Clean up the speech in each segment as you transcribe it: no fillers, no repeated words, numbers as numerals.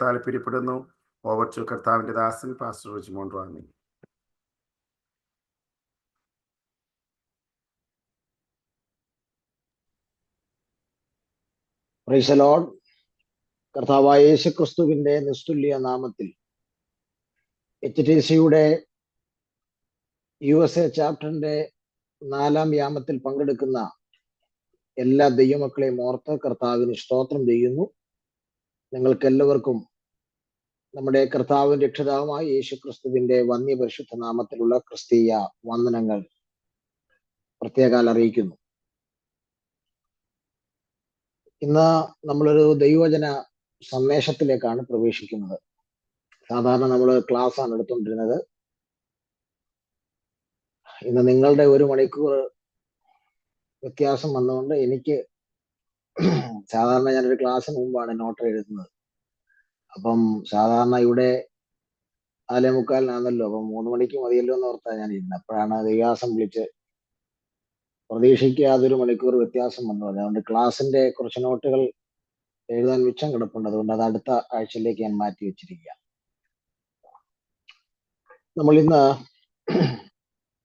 താല്പര്യപ്പെടുന്നു. Over to കർത്താവിൻ്റെ ദാസൻ pastor Rijmon Ranni. Praise the Lord. കർത്താവായ യേശുക്രിസ്തുവിന്റെ നിസ്തുല്യ നാമത്തിൽ HTCയുടെ USA ചാപ്റ്ററിന്റെ 4-ാം യാമത്തിൽ പങ്കെടുക്കുന്ന എല്ലാ ദൈവമക്കളെയും ഓർത്ത് കർത്താവിന് സ്തോത്രം ചെയ്യുന്നു. നിങ്ങൾക്ക് എല്ലാവർക്കും നമ്മുടെ കർത്താവിന്റെ രക്ഷിതാവുമായ യേശുക്രിസ്തുവിന്റെ വന്യപരിശുദ്ധ നാമത്തിലുള്ള ക്രിസ്തീയ വന്ദനങ്ങൾ പ്രത്യേകാൽ അറിയിക്കുന്നു. ഇന്ന് നമ്മളൊരു ദൈവവചന സന്ദേശത്തിലേക്കാണ് പ്രവേശിക്കുന്നത്. സാധാരണ നമ്മൾ ക്ലാസ് ആണ് എടുത്തുകൊണ്ടിരുന്നത്. ഇന്ന് നിങ്ങളുടെ 1 മണിക്കൂർ വ്യത്യാസം വന്നുകൊണ്ട് എനിക്ക് സാധാരണ ഞാനൊരു ക്ലാസ്സിന് മുമ്പാണ് നോട്ട് എഴുതുന്നത്. അപ്പം സാധാരണ ഇവിടെ 4:45 അപ്പം 3 മണിക്ക് മതിയല്ലോ എന്ന് ഓർത്താ ഞാൻ ഇരുന്നത്. അപ്പോഴാണ് ദൈവാസം വിളിച്ച് പ്രതീക്ഷിക്കാതെ 1 മണിക്കൂർ വ്യത്യാസം വന്നു. അതുകൊണ്ട് ക്ലാസ്സിന്റെ കുറച്ച് നോട്ടുകൾ എഴുതാൻ മിച്ചം കിടപ്പുണ്ട്. അതുകൊണ്ട് അത് അടുത്ത ആഴ്ചയിലേക്ക് ഞാൻ മാറ്റി വെച്ചിരിക്കുക. നമ്മൾ ഇന്ന്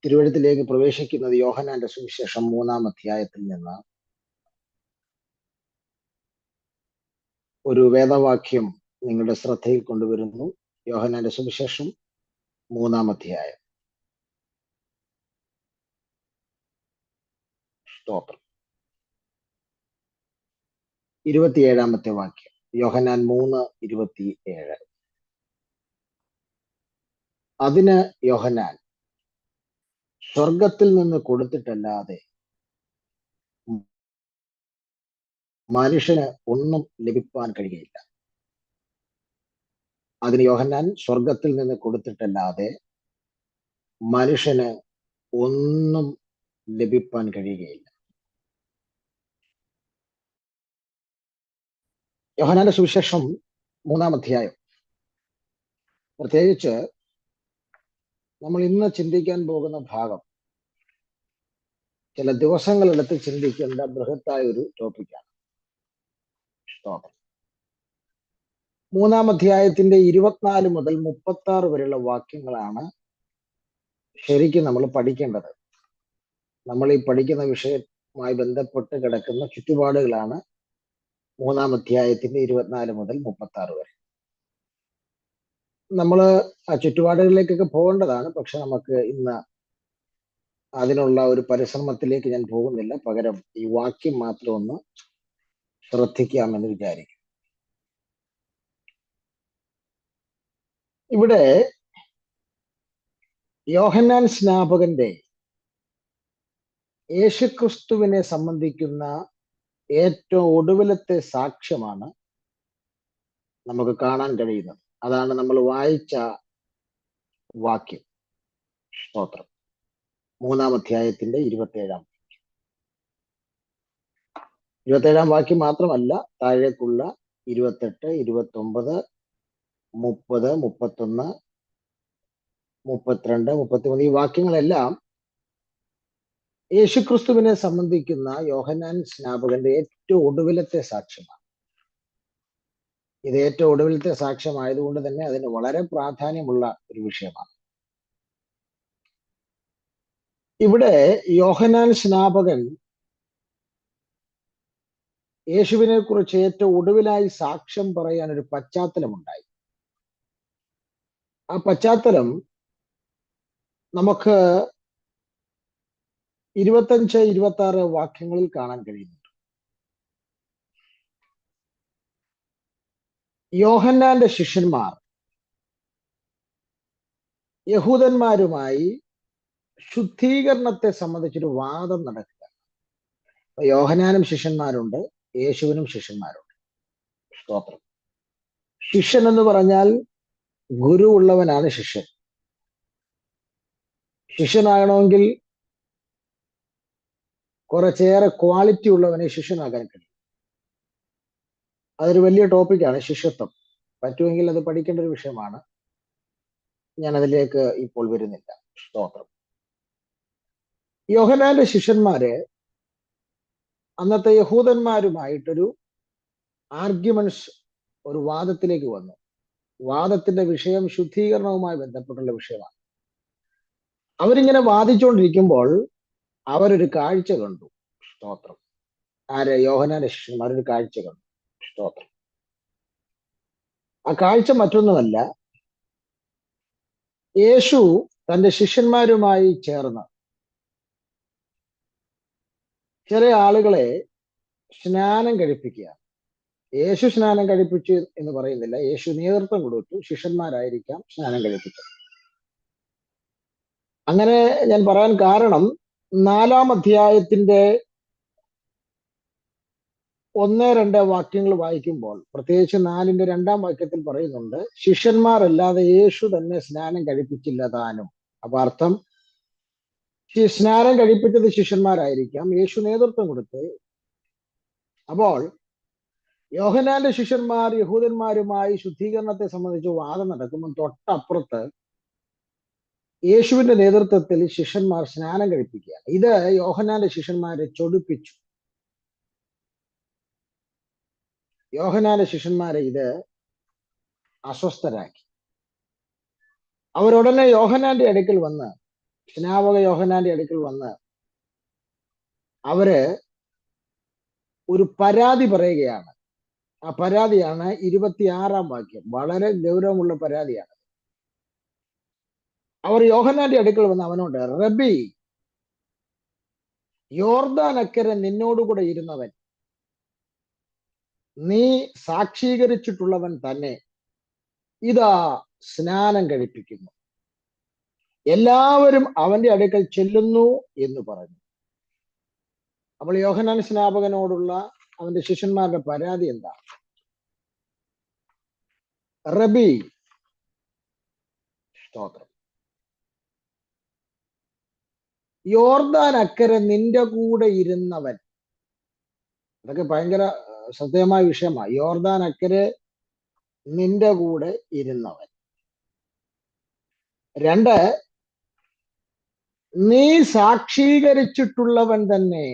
തിരുവഴുത്തിലേക്ക് പ്രവേശിക്കുന്നത് യോഹന്നാന്റെ സുവിശേഷം 3-ാം അധ്യായത്തിൽ നിന്ന് ഒരു വേദവാക്യം നിങ്ങളുടെ ശ്രദ്ധയിൽ കൊണ്ടുവരുന്നു. യോഹന്നാന്റെ സുവിശേഷം 3-ാം അധ്യായം. സ്തോത്രം. 27-ാമത്തെ വാക്യം. യോഹന്നാൻ 3:27. അതിന് യോഹന്നാൻ, സ്വർഗത്തിൽ നിന്ന് കൊടുത്തിട്ടല്ലാതെ മനുഷ്യന് ഒന്നും ലഭിക്കാൻ കഴിയുകയില്ല. അതിന് യോഹന്നാൻ, സ്വർഗത്തിൽ നിന്ന് കൊടുത്തിട്ടല്ലാതെ മനുഷ്യന് ഒന്നും ലഭിക്കാൻ കഴിയുകയില്ല. യോഹന്നാന്റെ സുവിശേഷം 3-ാം അധ്യായം, പ്രത്യേകിച്ച് നമ്മൾ ഇന്ന് ചിന്തിക്കാൻ പോകുന്ന ഭാഗം ചില ദിവസങ്ങളെടുത്ത് ചിന്തിക്കേണ്ട ബൃഹത്തായ ഒരു ടോപ്പിക്കാണ്. 3-ാം അധ്യായത്തിന്റെ 24 മുതൽ 36 വരെയുള്ള വാക്യങ്ങളാണ് ശരിക്കും നമ്മൾ പഠിക്കേണ്ടത്. നമ്മൾ ഈ പഠിക്കുന്ന വിഷയവുമായി ബന്ധപ്പെട്ട് കിടക്കുന്ന ചുറ്റുപാടുകളാണ് 3-ാം അധ്യായത്തിന്റെ 24 മുതൽ 36 വരെ. നമ്മൾ ആ ചുറ്റുപാടുകളിലേക്കൊക്കെ പോകേണ്ടതാണ്. പക്ഷെ നമുക്ക് ഇന്ന് അതിനുള്ള ഒരു പരിശ്രമത്തിലേക്ക് ഞാൻ പോകുന്നില്ല. പകരം ഈ വാക്യം മാത്രം ഒന്ന് ശ്രദ്ധിക്കാമെന്ന് വിചാരിക്കും. ഇവിടെ യോഹന്നാൻ സ്നാപകന്റെ യേശുക്രിസ്തുവിനെ സംബന്ധിക്കുന്ന ഏറ്റവും ഒടുവിലത്തെ സാക്ഷ്യമാണ് നമുക്ക് കാണാൻ കഴിയുന്നത്. അതാണ് നമ്മൾ വായിച്ച വാക്യം. സ്തോത്രം. 3-ാം അധ്യായത്തിന്റെ 27-ാം വാക്യം മാത്രമല്ല, താഴേക്കുള്ള 28, 29, 30, 31, 32, 33 ഈ വാക്യങ്ങളെല്ലാം യേശുക്രിസ്തുവിനെ സംബന്ധിക്കുന്ന യോഹന്നാൻ സ്നാപകന്റെ ഏറ്റവും ഒടുവിലത്തെ സാക്ഷ്യമാണ്. ഇത് ഏറ്റവും ഒടുവിലത്തെ സാക്ഷ്യമായതുകൊണ്ട് തന്നെ അതിന് വളരെ പ്രാധാന്യമുള്ള ഒരു വിഷയമാണ്. ഇവിടെ യോഹന്നാൻ സ്നാപകൻ യേശുവിനെ കുറിച്ച് ഏറ്റവും ഒടുവിലായി സാക്ഷ്യം പറയാൻ ഒരു പശ്ചാത്തലമുണ്ടായി. ആ പശ്ചാത്തലം നമുക്ക് 25, 26 വാക്യങ്ങളിൽ കാണാൻ കഴിയുന്നുണ്ട്. യോഹന്നാന്റെ ശിഷ്യന്മാർ യഹൂദന്മാരുമായി ശുദ്ധീകരണത്തെ സംബന്ധിച്ചൊരു വാദം നടക്കുക. യോഹന്നാനും ശിഷ്യന്മാരുണ്ട്, യേശുവിനും ശിഷ്യന്മാരുണ്ട്. സ്തോത്രം. ശിഷ്യൻ എന്ന് പറഞ്ഞാൽ ഗുരു ഉള്ളവനാണ് ശിഷ്യൻ. ശിഷ്യനാകണമെങ്കിൽ കുറച്ചേറെ ക്വാളിറ്റി ഉള്ളവനെ ശിഷ്യനാകാൻ കഴിയും. അതൊരു വലിയ ടോപ്പിക്കാണ് ശിഷ്യത്വം. പറ്റുമെങ്കിൽ അത് പഠിക്കേണ്ട ഒരു വിഷയമാണ്. ഞാൻ അതിലേക്ക് ഇപ്പോൾ വരുന്നില്ല. സ്തോത്രം. യോഹന്നാന്റെ ശിഷ്യന്മാര് അന്നത്തെ യഹൂദന്മാരുമായിട്ടൊരു ആർഗ്യുമെന്റ്സ്, ഒരു വാദത്തിലേക്ക് വന്നു. വാദത്തിന്റെ വിഷയം ശുദ്ധീകരണവുമായി ബന്ധപ്പെട്ടുള്ള വിഷയമാണ്. അവരിങ്ങനെ വാദിച്ചുകൊണ്ടിരിക്കുമ്പോൾ അവരൊരു കാഴ്ച കണ്ടു. സ്തോത്രം. ആര്? യോഹന്നാന്റെ ശിഷ്യന്മാർ ഒരു കാഴ്ച കണ്ടു. സ്തോത്രം. ആ കാഴ്ച മറ്റൊന്നുമല്ല, യേശു തന്റെ ശിഷ്യന്മാരുമായി ചേർന്ന് ചില ആളുകളെ സ്നാനം കഴിപ്പിക്കുക. യേശു സ്നാനം കഴിപ്പിച്ചു എന്ന് പറയുന്നില്ല, യേശു നേതൃത്വം കൊടുത്തു, ശിഷ്യന്മാരായിരിക്കാം സ്നാനം കഴിപ്പിച്ചത്. അങ്ങനെ ഞാൻ പറയാൻ കാരണം 4-ാം അധ്യായത്തിന്റെ 1-2 വാക്യങ്ങൾ വായിക്കുമ്പോൾ, പ്രത്യേകിച്ച് 4-ന്റെ 2-ാം വാക്യത്തിൽ പറയുന്നുണ്ട്, ശിഷ്യന്മാരല്ലാതെ യേശു തന്നെ സ്നാനം കഴിപ്പിച്ചില്ല താനും. അപ്പൊ അർത്ഥം, സ്നാനം കഴിപ്പിച്ചത് ശിഷ്യന്മാരായിരിക്കാം, യേശു നേതൃത്വം കൊടുത്ത്. അപ്പോൾ യോഹന്നാന്റെ ശിഷ്യന്മാർ യഹൂദന്മാരുമായി ശുദ്ധീകരണത്തെ സംബന്ധിച്ച് വാദം നടക്കുമ്പോൾ തൊട്ടപ്പുറത്ത് യേശുവിന്റെ നേതൃത്വത്തിൽ ശിഷ്യന്മാർ സ്നാനം കഴിപ്പിക്കുകയാണ്. ഇത് യോഹന്നാന്റെ ശിഷ്യന്മാരെ ചൊടിപ്പിച്ചു. യോഹന്നാന്റെ ശിഷ്യന്മാരെ ഇത് അസ്വസ്ഥരാക്കി. അവരുടനെ യോഹന്നാന്റെ അടുക്കൽ വന്ന്, സ്നാപക യോഹന്നാന്റെ അടുക്കൽ വന്ന് അവര് ഒരു പരാതി പറയുകയാണ്. ആ പരാതിയാണ് 26-ാം വാക്യം. വളരെ ഗൗരവമുള്ള പരാതിയാണ്. അവർ യോഹന്നാന്റെ അടുക്കൽ വന്ന് അവനോട്, റബ്ബി, യോർദാൻ അക്കരെ നിന്നോടുകൂടെ ഇരുന്നവൻ, നീ സാക്ഷീകരിച്ചിട്ടുള്ളവൻ തന്നെ ഇതാ സ്നാനം കഴിപ്പിക്കുന്നു, എല്ലാവരും അവന്റെ അടുക്കൽ ചെല്ലുന്നു എന്ന് പറഞ്ഞു. അപ്പോൾ യോഹന്നാൻ സ്നാപകനോടുള്ള അവന്റെ ശിഷ്യന്മാരുടെ പരാതി എന്താ? റബി, സ്തോത്രം, യോർദാൻ അക്കരെ നിന്റെ കൂടെ ഇരുന്നവൻ. അതൊക്കെ ഭയങ്കര ശ്രദ്ധേയമായ വിഷയമാണ്. യോർദാൻ അക്കരെ നിന്റെ കൂടെ ഇരുന്നവൻ. 2, നീ സാക്ഷീകരിച്ചിട്ടുള്ളവൻ തന്നെ.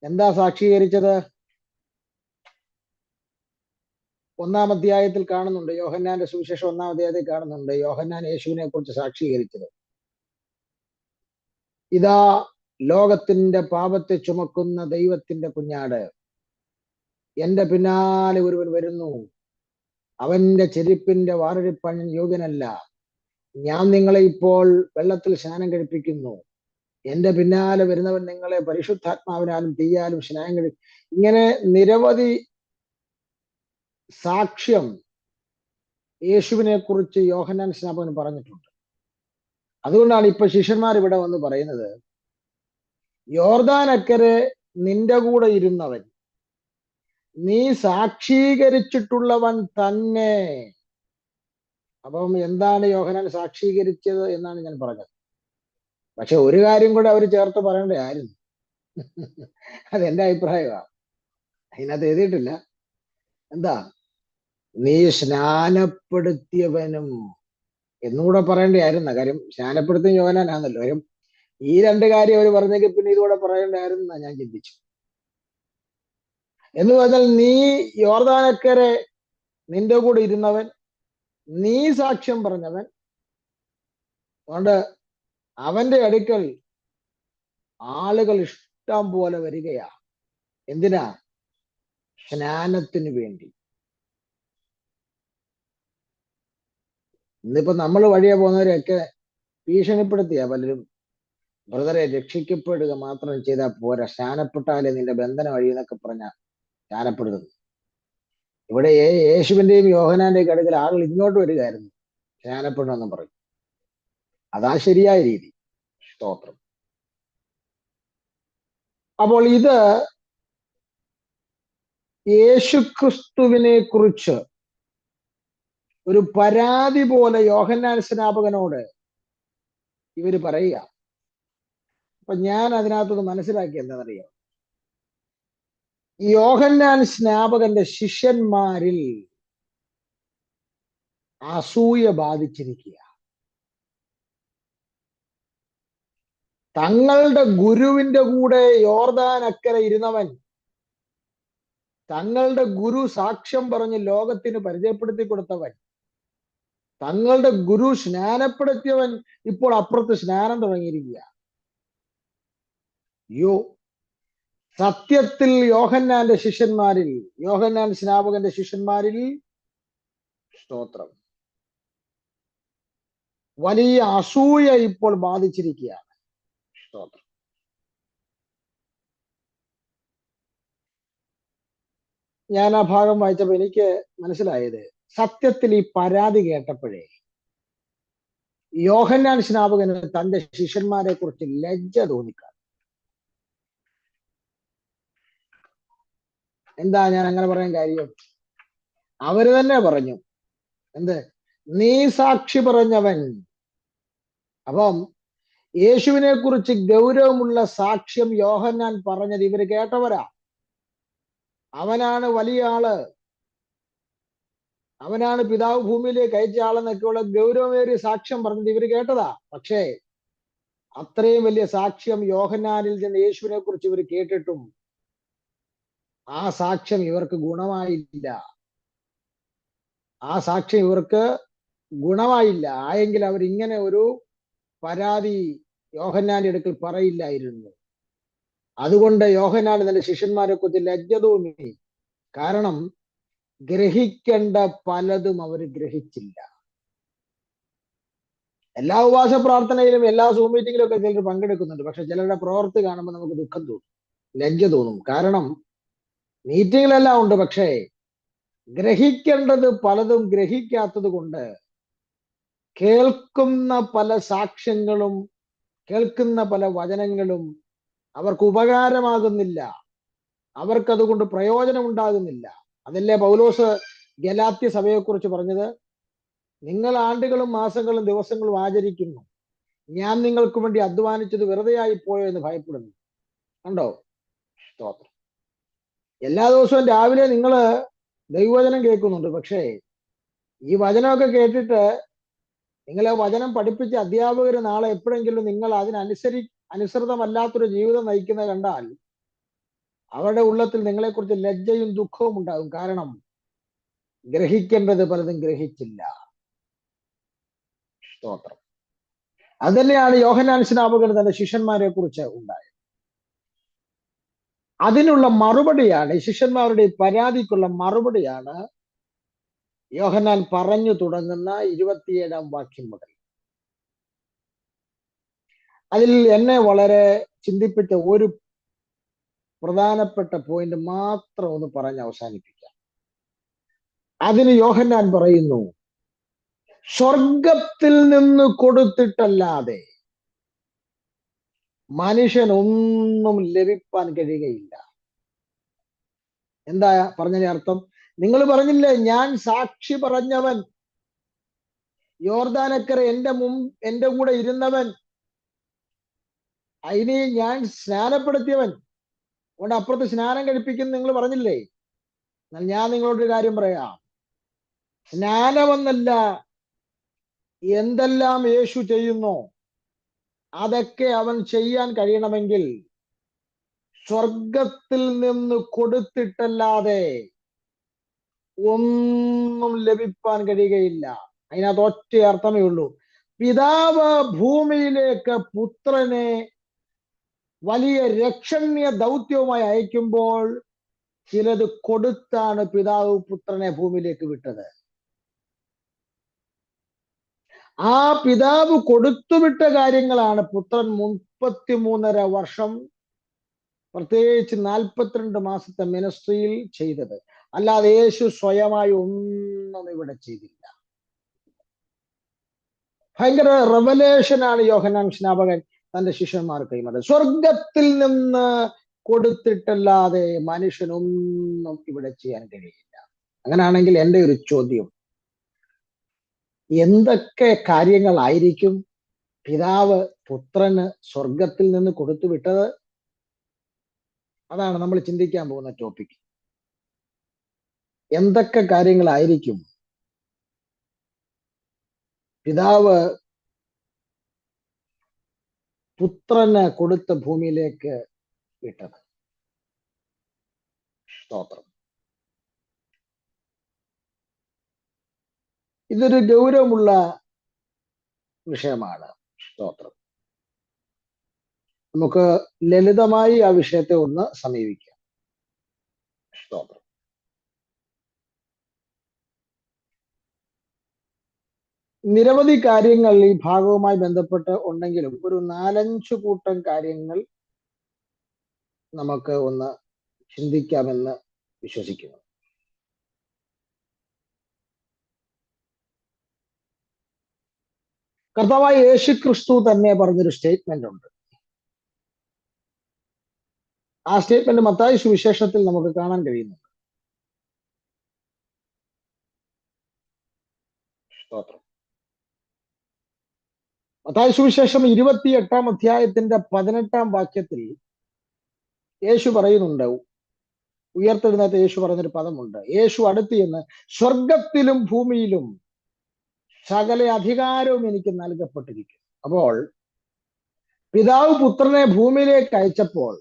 എന്താ സാക്ഷീകരിച്ചത്? 1-ാം അധ്യായത്തിൽ കാണുന്നുണ്ട്, യോഹന്നാന്റെ സുവിശേഷം 1-ാം അധ്യായത്തിൽ കാണുന്നുണ്ട്, യോഹന്നാൻ യേശുവിനെ കുറിച്ച് സാക്ഷീകരിച്ചത്. ഇതാ ലോകത്തിന്റെ പാപത്തെ ചുമക്കുന്ന ദൈവത്തിന്റെ കുഞ്ഞാട്, എന്റെ പിന്നാലെ ഒരുവൻ വരുന്നു, അവന്റെ ചെരുപ്പിന്റെ വാറടിപ്പാൻ ഞാൻ യോഗ്യനല്ല, ഞാൻ നിങ്ങളെ ഇപ്പോൾ വെള്ളത്തിൽ സ്നാനം കഴിപ്പിക്കുന്നു, എന്റെ പിന്നാലെ വരുന്നവൻ നിങ്ങളെ പരിശുദ്ധാത്മാവിനാലും തീയാലും സ്നാനം കഴി. ഇങ്ങനെ നിരവധി സാക്ഷ്യം യേശുവിനെ കുറിച്ച് യോഹന്നാൻ സ്നാപകൻ പറഞ്ഞിട്ടുണ്ട്. അതുകൊണ്ടാണ് ഇപ്പൊ ശിഷ്യന്മാർ ഇവിടെ വന്ന് പറയുന്നത്, യോർദാൻ അക്കരെ നിന്റെ കൂടെ ഇരുന്നവൻ, നീ സാക്ഷീകരിച്ചിട്ടുള്ളവൻ തന്നെ. അപ്പം എന്താണ് യോഹന്നാൻ സാക്ഷീകരിച്ചത് എന്നാണ് ഞാൻ പറഞ്ഞത്. പക്ഷെ ഒരു കാര്യം കൂടെ അവർ ചേർത്ത് പറയേണ്ടതായിരുന്നു. അതെന്റെ അഭിപ്രായമാണ്. അതിനകത്ത് എഴുതിയിട്ടില്ല. എന്താ? നീ സ്നാനപ്പെടുത്തിയവനും എന്നുകൂടെ പറയേണ്ടതായിരുന്നു. കാര്യം സ്നാനപ്പെടുത്തിയ യോഹന്നാനാണല്ലോ. കാര്യം ഈ 2 കാര്യം അവർ പറഞ്ഞെങ്കിൽ പിന്നെ ഇതുകൂടെ പറയേണ്ടതായിരുന്നു ഞാൻ ചിന്തിച്ചു. എന്ന് പറഞ്ഞാൽ, നീ യോർദാനക്കരെ നിന്റെ കൂടെ ഇരുന്നവൻ, നീ സാക്ഷ്യം പറഞ്ഞവൻ. അതുകൊണ്ട് അവന്റെ അടുക്കൽ ആളുകൾ ഇഷ്ടം പോലെ വരികയാ. എന്തിനാ? സ്നാനത്തിന് വേണ്ടി. ഇന്നിപ്പോ നമ്മൾ വഴിയെ പോകുന്നവരെയൊക്കെ ഭീഷണിപ്പെടുത്തിയ പലരും, ബ്രദറെ രക്ഷിക്കപ്പെടുക മാത്രം ചെയ്താൽ പോരാ, സ്നാനപ്പെട്ടാലേ നിന്റെ ബന്ധനം കഴിയുന്നൊക്കെ പറഞ്ഞ സ്നാനപ്പെടുന്നത്. ഇവിടെ യേശുവിന്റെയും യോഹന്നാന്റെയും അടുക്കൽ ആളുകൾ ഇങ്ങോട്ട് വരികയായിരുന്നു സ്നാനപ്പെടണമെന്ന് പറയും. അതാ ശരിയായ രീതി. സ്തോത്രം. അപ്പോൾ ഇത് യേശുക്രിസ്തുവിനെ കുറിച്ച് ഒരു പരാതി പോലെ യോഹന്നാൻ സ്നാപകനോട് ഇവര് പറയുക. അപ്പൊ ഞാൻ അതിനകത്തുനിന്ന് മനസ്സിലാക്കി എന്താണെന്നറിയാം, യോഹന്നാൻ സ്നാപകന്റെ ശിഷ്യന്മാരിൽ അസൂയ ബാധിച്ചിരിക്കുക. തങ്ങളുടെ ഗുരുവിന്റെ കൂടെ യോർദാൻ അക്കരെ ഇരുന്നവൻ തങ്ങളുടെ ഗുരു സാക്ഷ്യം പറഞ്ഞ് ലോകത്തിന് പരിചയപ്പെടുത്തി കൊടുത്തവൻ, തങ്ങളുടെ ഗുരു സ്നാനപ്പെടുത്തിയവൻ ഇപ്പോൾ അപ്പുറത്ത് സ്നാനം തുടങ്ങിയിരിക്കുക. യോ സത്യത്തിൽ യോഹന്നാന്റെ ശിഷ്യന്മാരിൽ, യോഹന്നാൻ സ്നാപകന്റെ ശിഷ്യന്മാരിൽ സ്തോത്രം, വലിയ അസൂയ ഇപ്പോൾ ബാധിച്ചിരിക്കുകയാണ്. സ്തോത്രം. ഞാൻ ആ ഭാഗം വായിച്ചപ്പോൾ എനിക്ക് മനസ്സിലായത്, സത്യത്തിൽ ഈ പരാതി കേട്ടപ്പോഴേ യോഹന്നാൻ സ്നാപകന് തന്റെ ശിഷ്യന്മാരെ കുറിച്ച് ലജ്ജ തോന്നിക്കാണും. എന്താ ഞാൻ അങ്ങനെ പറയാൻ കാര്യം? അവര് തന്നെ പറഞ്ഞു, എന്ത്? നീ സാക്ഷി പറഞ്ഞവൻ. അപ്പം യേശുവിനെ കുറിച്ച് ഗൗരവമുള്ള സാക്ഷ്യം യോഹന്നാൻ പറഞ്ഞത് ഇവര് കേട്ടവരാ. അവനാണ് വലിയ ആള്, അവനാണ് പിതാവ് ഭൂമിയിലേക്ക് അയച്ച ആളെന്നൊക്കെയുള്ള ഗൗരവമേറിയ സാക്ഷ്യം പറഞ്ഞത് ഇവര് കേട്ടതാ. പക്ഷേ അത്രയും വലിയ സാക്ഷ്യം യോഹന്നാനിൽ നിന്ന് യേശുവിനെ കുറിച്ച് ഇവർ കേട്ടിട്ടും ആ സാക്ഷ്യം ഇവർക്ക് ഗുണമായില്ല. ആ സാക്ഷ്യം ഇവർക്ക് ഗുണമായില്ല. ആയെങ്കിൽ അവർ ഇങ്ങനെ ഒരു പരാതി യോഹന്നാന്റെ അടുക്കൽ പറയില്ലായിരുന്നു. അതുകൊണ്ട് യോഹന്നാൻ തന്റെ ശിഷ്യന്മാരെ കുറിച്ച് ലജ്ജ തോന്നി. കാരണം ഗ്രഹിക്കേണ്ട പലതും അവർ ഗ്രഹിച്ചില്ല. എല്ലാ ഉപവാസ പ്രാർത്ഥനയിലും എല്ലാ സൂം മീറ്റിങ്ങിലും ഒക്കെ ചിലർ പങ്കെടുക്കുന്നുണ്ട്. പക്ഷെ ചിലരുടെ പ്രവൃത്തി കാണുമ്പോൾ നമുക്ക് ദുഃഖം തോന്നും, ലജ്ജ തോന്നും. കാരണം മീറ്റിങ്ങിലെല്ലാം ഉണ്ട്, പക്ഷേ ഗ്രഹിക്കേണ്ടത് പലതും ഗ്രഹിക്കാത്തത് കൊണ്ട് കേൾക്കുന്ന പല സാക്ഷ്യങ്ങളും കേൾക്കുന്ന പല വചനങ്ങളും അവർക്ക് ഉപകാരമാകുന്നില്ല, അവർക്കതുകൊണ്ട് പ്രയോജനം ഉണ്ടാകുന്നില്ല. അതല്ലേ പൗലോസ് ഗലാത്യ സഭയെക്കുറിച്ച് പറഞ്ഞത്, നിങ്ങൾ ആണ്ടുകളും മാസങ്ങളും ദിവസങ്ങളും ആചരിക്കുന്നു, ഞാൻ നിങ്ങൾക്ക് വേണ്ടി അധ്വാനിച്ചത് വെറുതെയായി പോയോ എന്ന് ഭയപ്പെടുന്നു. കണ്ടോ? സ്തോത്രം. എല്ലാ ദിവസവും രാവിലെ നിങ്ങൾ ദൈവവചനം കേൾക്കുന്നുണ്ട്, പക്ഷേ ഈ വചനമൊക്കെ കേട്ടിട്ട് നിങ്ങളെ വചനം പഠിപ്പിച്ച അധ്യാപകർ നാളെ എപ്പോഴെങ്കിലും നിങ്ങൾ അനുസൃതമല്ലാത്തൊരു ജീവിതം നയിക്കുന്നത് കണ്ടാൽ അവരുടെ ഉള്ളത്തിൽ നിങ്ങളെക്കുറിച്ച് ലജ്ജയും ദുഃഖവും ഉണ്ടാകും. കാരണം ഗ്രഹിക്കേണ്ടത് പലതും ഗ്രഹിച്ചില്ല. സ്തോത്രം. അതുതന്നെയാണ് യോഹന്നാൻ സ്നാപകൻ തന്റെ ശിഷ്യന്മാരെ കുറിച്ച് ഉണ്ടായത്. അതിനുള്ള മറുപടിയാണ്, ശിഷ്യന്മാരുടെ പരാതിക്കുള്ള മറുപടിയാണ് യോഹന്നാൻ പറഞ്ഞു തുടങ്ങുന്ന 27-ാം വാക്യം മുതൽ. അതിൽ എന്നെ വളരെ ചിന്തിപ്പിച്ച ഒരു പ്രധാനപ്പെട്ട പോയിന്റ് മാത്രം ഒന്ന് പറഞ്ഞ് അവസാനിപ്പിക്കാം. അതിന് യോഹന്നാൻ പറയുന്നു, സ്വർഗത്തിൽ നിന്ന് കൊടുത്തിട്ടല്ലാതെ മനുഷ്യനൊന്നും ലഭിപ്പാൻ കഴിയുകയില്ല. എന്താ പറഞ്ഞതിന്റെ അർത്ഥം? നിങ്ങൾ പറഞ്ഞില്ലേ, ഞാൻ സാക്ഷി പറഞ്ഞവൻ, യോർദാനക്കര എന്റെ കൂടെ ഇരുന്നവൻ, അതിന് ഞാൻ സ്നാനപ്പെടുത്തിയവൻ, അതുകൊണ്ട് അപ്പുറത്ത് സ്നാനം കഴിപ്പിക്കുന്നു നിങ്ങൾ പറഞ്ഞില്ലേ. എന്നാൽ ഞാൻ നിങ്ങളോടൊരു കാര്യം പറയാം, സ്നാനമെന്നല്ല, എന്തെല്ലാം യേശു ചെയ്യുന്നു അതൊക്കെ അവൻ ചെയ്യാൻ കഴിയണമെങ്കിൽ സ്വർഗത്തിൽ നിന്ന് കൊടുത്തിട്ടല്ലാതെ ഒന്നും ലഭിപ്പാൻ കഴിയുകയില്ല. അതിനകത്ത് ഒറ്റ അർത്ഥമേ ഉള്ളൂ. പിതാവ് ഭൂമിയിലേക്ക് പുത്രനെ വലിയ രക്ഷണീയ ദൗത്യവുമായി അയക്കുമ്പോൾ ചിലത് കൊടുത്താണ് പിതാവ് പുത്രനെ ഭൂമിയിലേക്ക് വിട്ടത്. ആ പിതാവ് കൊടുത്തുവിട്ട കാര്യങ്ങളാണ് പുത്രൻ 33.5 വർഷം, പ്രത്യേകിച്ച് 42 മാസത്തെ മിനിസ്ട്രിയിൽ ചെയ്തത്. അല്ലാതെ യേശു സ്വയമായി ഒന്നും ഇവിടെ ചെയ്തില്ല. ഭയങ്കര റെവലേഷനാണ് യോഹന്നാൻ സ്നാപകൻ തന്റെ ശിഷ്യന്മാർക്ക് കൈമാറുന്നത്. സ്വർഗത്തിൽ നിന്ന് കൊടുത്തിട്ടല്ലാതെ മനുഷ്യനൊന്നും ഇവിടെ ചെയ്യാൻ കഴിയില്ല. അങ്ങനെയാണെങ്കിൽ എൻ്റെ ഒരു ചോദ്യം, എന്തൊക്കെ കാര്യങ്ങളായിരിക്കും പിതാവ് പുത്രന് സ്വർഗത്തിൽ നിന്ന് കൊടുത്തു വിട്ടത്? അതാണ് നമ്മൾ ചിന്തിക്കാൻ പോകുന്ന ടോപ്പിക്. എന്തൊക്കെ കാര്യങ്ങളായിരിക്കും പിതാവ് പുത്രന് കൊടുത്ത ഭൂമിയിലേക്ക് വിട്ടത്? സ്തോത്രം. ഇതൊരു ഗൗരവമുള്ള വിഷയമാണ്. സ്തോത്രം. നമുക്ക് ലളിതമായി ആ വിഷയത്തെ ഒന്ന് സമീപിക്കാം. സ്തോത്രം. നിരവധി കാര്യങ്ങൾ ഈ ഭാഗവുമായി ബന്ധപ്പെട്ട് ഉണ്ടെങ്കിലും ഒരു 4-5 കൂട്ടം കാര്യങ്ങൾ നമുക്ക് ഒന്ന് ചിന്തിക്കാമെന്ന് വിശ്വസിക്കുന്നു. കർത്താവായ യേശു ക്രിസ്തു തന്നെ പറഞ്ഞൊരു സ്റ്റേറ്റ്മെന്റ് ഉണ്ട്. ആ സ്റ്റേറ്റ്മെന്റ് മത്തായി സുവിശേഷത്തിൽ നമുക്ക് കാണാൻ കഴിയുന്നു. സ്തോത്രം. മത്തായി സുവിശേഷം 28-ാം അധ്യായത്തിന്റെ 18-ാം വാക്യത്തിൽ യേശു പറയുന്നുണ്ട്, ഉയർത്തെഴുന്നേറ്റ് യേശു പറഞ്ഞൊരു പദമുണ്ട്. യേശു അടുത്ത് എന്ന് സ്വർഗത്തിലും ഭൂമിയിലും സകല അധികാരവും എനിക്ക് നൽകപ്പെട്ടിരിക്കുന്നു. അപ്പോൾ പിതാവ് പുത്രനെ ഭൂമിയിലേക്ക് അയച്ചപ്പോൾ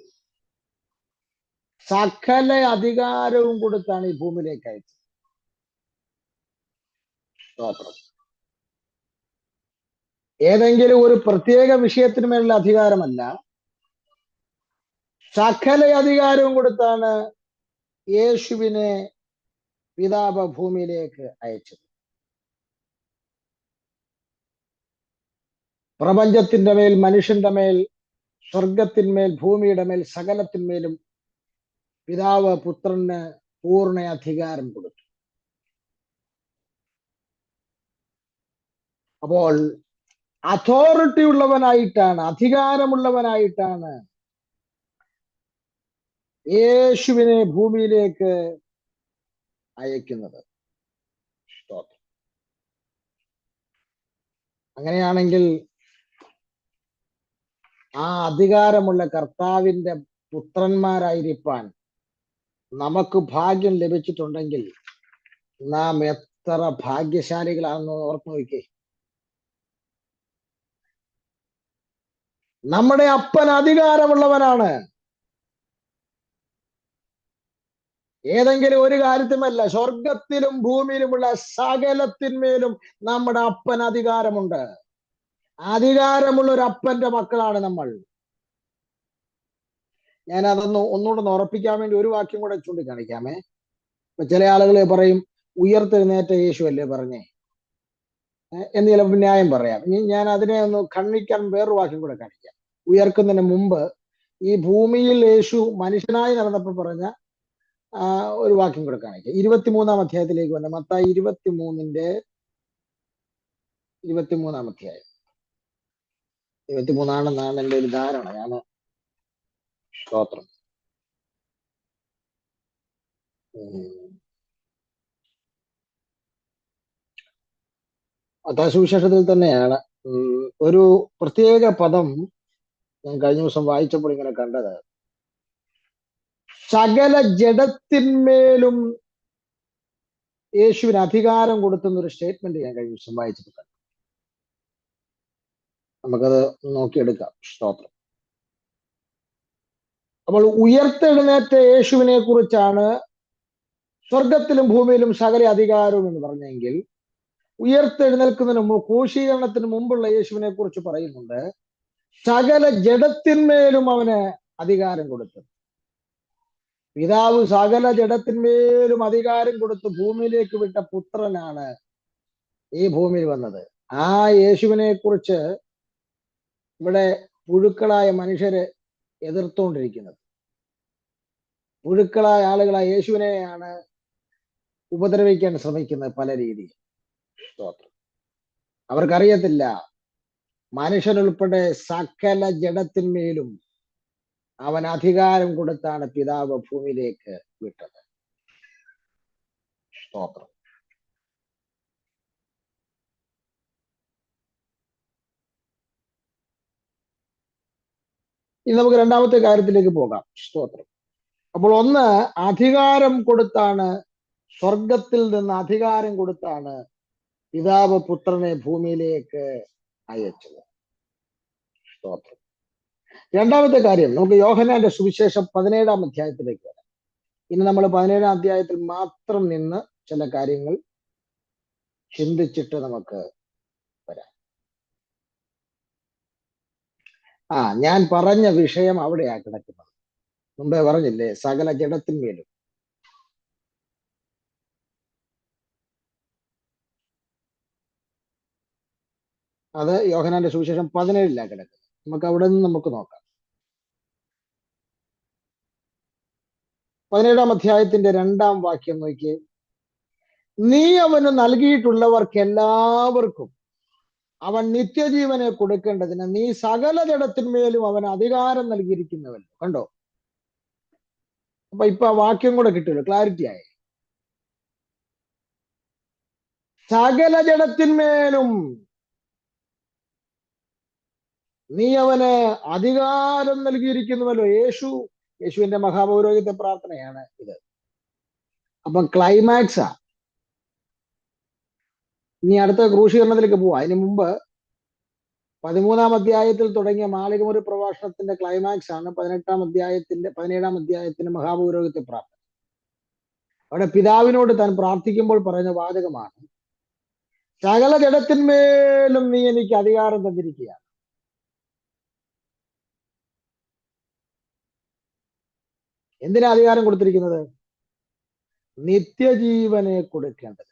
സകല അധികാരവും കൊടുത്താണ് ഈ ഭൂമിയിലേക്ക് അയച്ചത്. സ്തോത്രം. ഏതെങ്കിലും ഒരു പ്രത്യേക വിഷയത്തിന്മേലുള്ള അധികാരമല്ല, സകല അധികാരവും കൊടുത്താണ് യേശുവിനെ പിതാവ് ഭൂമിയിലേക്ക് അയച്ചത്. പ്രപഞ്ചത്തിന്റെ മേൽ, മനുഷ്യന്റെ മേൽ, സ്വർഗത്തിന്മേൽ, ഭൂമിയുടെ മേൽ, സകലത്തിന്മേലും പിതാവ് പുത്രന് പൂർണ്ണ അധികാരം കൊടുത്തു. അപ്പോൾ അതോറിറ്റി ഉള്ളവനായിട്ടാണ്, അധികാരമുള്ളവനായിട്ടാണ് യേശുവിനെ ഭൂമിയിലേക്ക് അയക്കുന്നത്. അങ്ങനെയാണെങ്കിൽ ആ അധികാരമുള്ള കർത്താവിന്റെ പുത്രന്മാരായിരിക്കാൻ നമുക്ക് ഭാഗ്യം ലഭിച്ചിട്ടുണ്ടെങ്കിൽ നാം എത്ര ഭാഗ്യശാലികളാണെന്ന് ഓർത്ത് നോക്കിക്കേ. നമ്മുടെ അപ്പൻ അധികാരമുള്ളവനാണ്. ഏതെങ്കിലും ഒരു കാര്യത്തിലുമല്ല, സ്വർഗത്തിലും ഭൂമിയിലുമുള്ള സകലത്തിന്മേലും നമ്മുടെ അപ്പൻ അധികാരമുണ്ട്. അധികാരമുള്ള ഒരു അപ്പന്റെ മക്കളാണ് നമ്മൾ. ഞാൻ ഒന്നുകൂടെ ഉറപ്പിക്കാൻ വേണ്ടി ഒരു വാക്യം കൂടെ ചൂണ്ടിക്കാണിക്കാമേ. ഇപ്പൊ ചില ആളുകൾ പറയും, ഉയർത്തെഴുന്നേറ്റ യേശു അല്ലേ പറഞ്ഞേ എന്ന് ചിലപ്പോൾ ന്യായം പറയാം. ഞാൻ അതിനെ ഒന്ന് ഖണ്ഡിക്കാൻ വേറൊരു വാക്യം കൂടെ കാണിക്കാം. ഉയർക്കുന്നതിന് മുമ്പ് ഈ ഭൂമിയിൽ യേശു മനുഷ്യനായി നടന്നപ്പോൾ പറഞ്ഞ ഒരു വാക്യം കൂടെ കാണിക്കാം. 23-ാം അധ്യായത്തിലേക്ക് വന്ന മത്തായി 23-ന്റെ 23-ാം അധ്യായം. 23 എൻ്റെ ഒരു ധാരണ. ഞാൻ സ്തോത്രം. മത്തായി സുവിശേഷത്തിൽ തന്നെയാണ് ഒരു പ്രത്യേക പദം ഞാൻ കഴിഞ്ഞ ദിവസം വായിച്ചപ്പോൾ ഇങ്ങനെ കണ്ടത്. സകല ജഡത്തിന്മേലും യേശുവിന് അധികാരം കൊടുത്തുന്നൊരു സ്റ്റേറ്റ്മെന്റ് ഞാൻ കഴിഞ്ഞ ദിവസം വായിച്ചപ്പോൾ കണ്ടു. നമുക്കത് നോക്കിയെടുക്കാം. സ്തോത്രം. അപ്പോൾ ഉയർത്തെഴുന്നേറ്റ യേശുവിനെ കുറിച്ചാണ് സ്വർഗത്തിലും ഭൂമിയിലും സകല അധികാരവും എന്ന് പറഞ്ഞെങ്കിൽ, ഉയർത്തെഴുന്നേൽക്കുന്നതിന് മുമ്പ്, ക്രൂശീകരണത്തിന് മുമ്പുള്ള യേശുവിനെ കുറിച്ച് പറയുന്നുണ്ട്, സകല ജഡത്തിന്മേലും അവന് അധികാരം കൊടുത്തു. പിതാവ് സകല ജഡത്തിന്മേലും അധികാരം കൊടുത്ത് ഭൂമിയിലേക്ക് വിട്ട പുത്രനാണ് ഈ ഭൂമിയിൽ വന്നത്. ആ യേശുവിനെ കുറിച്ച് ഇവിടെ പുഴുക്കളായ മനുഷ്യര് എതിർത്തുകൊണ്ടിരിക്കുന്നത്. പുഴുക്കളായ ആളുകളായ യേശുവിനെയാണ് ഉപദ്രവിക്കാൻ ശ്രമിക്കുന്നത് പല രീതിയിൽ. സ്തോത്രം. അവർക്കറിയത്തില്ല മനുഷ്യരുൾപ്പെടെ സകല ജഡത്തിന്മേലും അവൻ അധികാരം കൊടുത്താണ് പിതാവ് ഭൂമിയിലേക്ക് വിട്ടത്. സ്തോത്രം. ഇനി നമുക്ക് രണ്ടാമത്തെ കാര്യത്തിലേക്ക് പോകാം. സ്തോത്രം. അപ്പോൾ ഒന്ന്, അധികാരം കൊടുത്താണ്, സ്വർഗത്തിൽ നിന്ന് അധികാരം കൊടുത്താണ് പിതാവ് പുത്രനെ ഭൂമിയിലേക്ക് അയച്ചത്. സ്തോത്രം. രണ്ടാമത്തെ കാര്യം, നമുക്ക് യോഹന്നാന്റെ സുവിശേഷം 17-ാം അധ്യായത്തിലേക്ക് വരാം. ഇനി നമ്മൾ 17-ാം അധ്യായത്തിൽ മാത്രം നിന്ന് ചില കാര്യങ്ങൾ ചിന്തിച്ചിട്ട് നമുക്ക് വരാം. ഞാൻ പറഞ്ഞ വിഷയം അവിടെയാ കിടക്കുന്നത്. മുമ്പേ പറഞ്ഞില്ലേ, സകല ജഡത്തിന്മേലും. അത് യോഹന്നാന്റെ സുവിശേഷം 17 കിടക്കുന്നത്. നമുക്ക് അവിടെ നിന്ന് നമുക്ക് നോക്കാം. 17 അധ്യായത്തിന്റെ 2 വാക്യം നോക്കിയേ. നീ അവന് നൽകിയിട്ടുള്ളവർക്ക് എല്ലാവർക്കും അവൻ നിത്യജീവനെ കൊടുക്കേണ്ടതിന് നീ സകല ജഡത്തിന്മേലും അവന് അധികാരം നൽകിയിരിക്കുന്നുവല്ലോ. കണ്ടോ? ഇപ്പൊ ആ വാക്യം കൂടെ കിട്ടുമല്ലോ, ക്ലാരിറ്റി ആയി. സകല ജഡത്തിന്മേലും നീ അവന് അധികാരം നൽകിയിരിക്കുന്നുവല്ലോ. യേശുവിന്റെ മഹാപൗരോഹിത്യ പ്രാർത്ഥനയാണ് ഇത്. അപ്പൊ ക്ലൈമാക്സാ. ഇനി അടുത്ത ക്രൂശീകരണത്തിലേക്ക് പോവാ. അതിന് മുമ്പ് 13 അധ്യായത്തിൽ തുടങ്ങിയ മാളികമുറി പ്രഭാഷണത്തിന്റെ ക്ലൈമാക്സ് ആണ് 17 അധ്യായത്തിന്റെ മഹാപൗരോഹിത്യ പ്രാർത്ഥന. അവിടെ പിതാവിനോട് താൻ പ്രാർത്ഥിക്കുമ്പോൾ പറയുന്ന വാചകമാണ്, സകല ജഡത്തിന്മേലും നീ എനിക്ക് അധികാരം തന്നിരിക്കുകയാണ്. എന്തിനാ അധികാരം കൊടുത്തിരിക്കുന്നത്? നിത്യജീവനെ കൊടുക്കേണ്ടത്.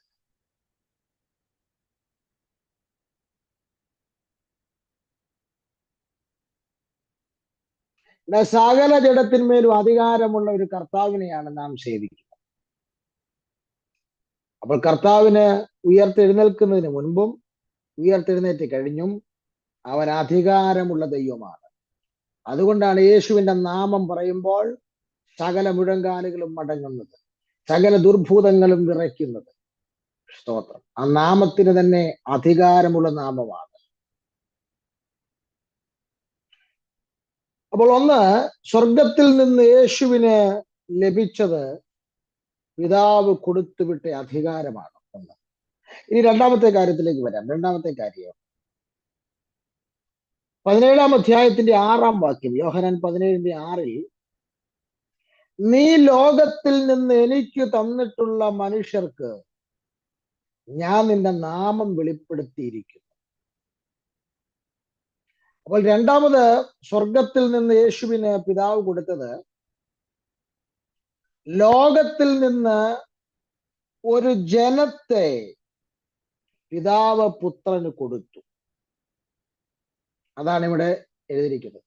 സകല ജഡത്തിന്മേലും അധികാരമുള്ള ഒരു കർത്താവിനെയാണ് നാം സേവിക്കുന്നത്. അപ്പോൾ കർത്താവിന് ഉയർത്തെഴുന്നേൽക്കുന്നതിന് മുൻപും ഉയർത്തെഴുന്നേറ്റ് കഴിഞ്ഞും അവൻ അധികാരമുള്ള ദൈവമാണ്. അതുകൊണ്ടാണ് യേശുവിന്റെ നാമം പറയുമ്പോൾ സകല മുഴങ്കാലുകളും മടങ്ങുന്നത്, സകല ദുർഭൂതങ്ങളും വിറയ്ക്കുന്നത്. സ്തോത്രം. ആ നാമത്തിന് തന്നെ അധികാരമുള്ള നാമമാണ്. അപ്പോൾ ഒന്ന്, സ്വർഗത്തിൽ നിന്ന് യേശുവിന് ലഭിച്ചത് പിതാവ് കൊടുത്തുവിട്ട അധികാരമാണ്. ഒന്ന്. ഇനി രണ്ടാമത്തെ കാര്യത്തിലേക്ക് വരാം. രണ്ടാമത്തെ കാര്യം 17 അധ്യായത്തിന്റെ 6 വാക്യം, യോഹന്നാൻ 17:6, നീ ലോകത്തിൽ നിന്ന് എനിക്ക് തന്നിട്ടുള്ള മനുഷ്യർക്ക് ഞാൻ നിന്റെ നാമം വെളിപ്പെടുത്തിയിരിക്കുന്നു. അപ്പോൾ രണ്ടാമത് സ്വർഗത്തിൽ നിന്ന് യേശുവിന് പിതാവ് കൊടുത്തത് ലോകത്തിൽ നിന്ന് ഒരു ജനത്തെ പിതാവ് പുത്രന് കൊടുത്തു. അതാണ് ഇവിടെ എഴുതിയിരിക്കുന്നത്.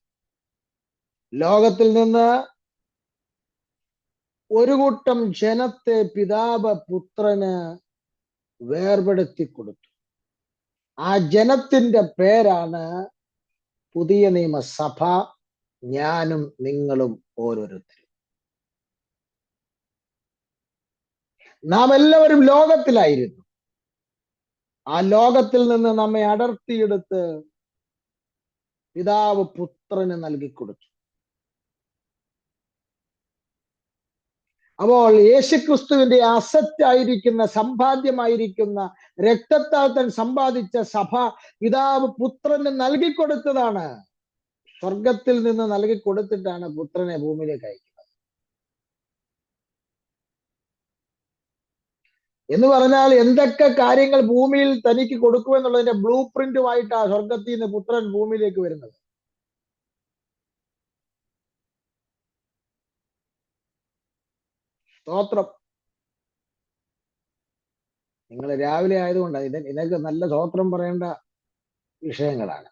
ലോകത്തിൽ നിന്ന് ഒരു കൂട്ടം ജനത്തെ പിതാവ് പുത്രന് വേർപെടുത്തി കൊടുത്തു. ആ ജനത്തിന്റെ പേരാണ് പുതിയ നിയമസഭ, ഞാനും നിങ്ങളും ഓരോരുത്തരും. നാം എല്ലാവരും ലോകത്തിലായിരുന്നു. ആ ലോകത്തിൽ നിന്ന് നമ്മെ അടർത്തിയെടുത്ത് പിതാവ് പുത്രന് നൽകിക്കൊടുത്തു. അപ്പോൾ യേശുക്രിസ്തുവിന്റെ അസറ്റായിരിക്കുന്ന, സമ്പാദ്യമായിരിക്കുന്ന, രക്തത്താൽ താൻ സമ്പാദിച്ച സഭ പിതാവ് പുത്രന് നൽകിക്കൊടുത്തതാണ്. സ്വർഗത്തിൽ നിന്ന് നൽകിക്കൊടുത്തിട്ടാണ് പുത്രനെ ഭൂമിയിലേക്ക് അയക്കുന്നത്. എന്ന് പറഞ്ഞാൽ എന്തൊക്കെ കാര്യങ്ങൾ ഭൂമിയിൽ തനിക്ക് കൊടുക്കുമെന്നുള്ളതിന്റെ ബ്ലൂ പ്രിന്റുമായിട്ടാണ് സ്വർഗത്തിൽ നിന്ന് പുത്രൻ ഭൂമിയിലേക്ക് വരുന്നത്. സ്തോത്രം. നിങ്ങൾ രാവിലെ ആയതുകൊണ്ടാണ് ഇതിനൊക്കെ നല്ല സ്തോത്രം പറയേണ്ട വിഷയങ്ങളാണ്.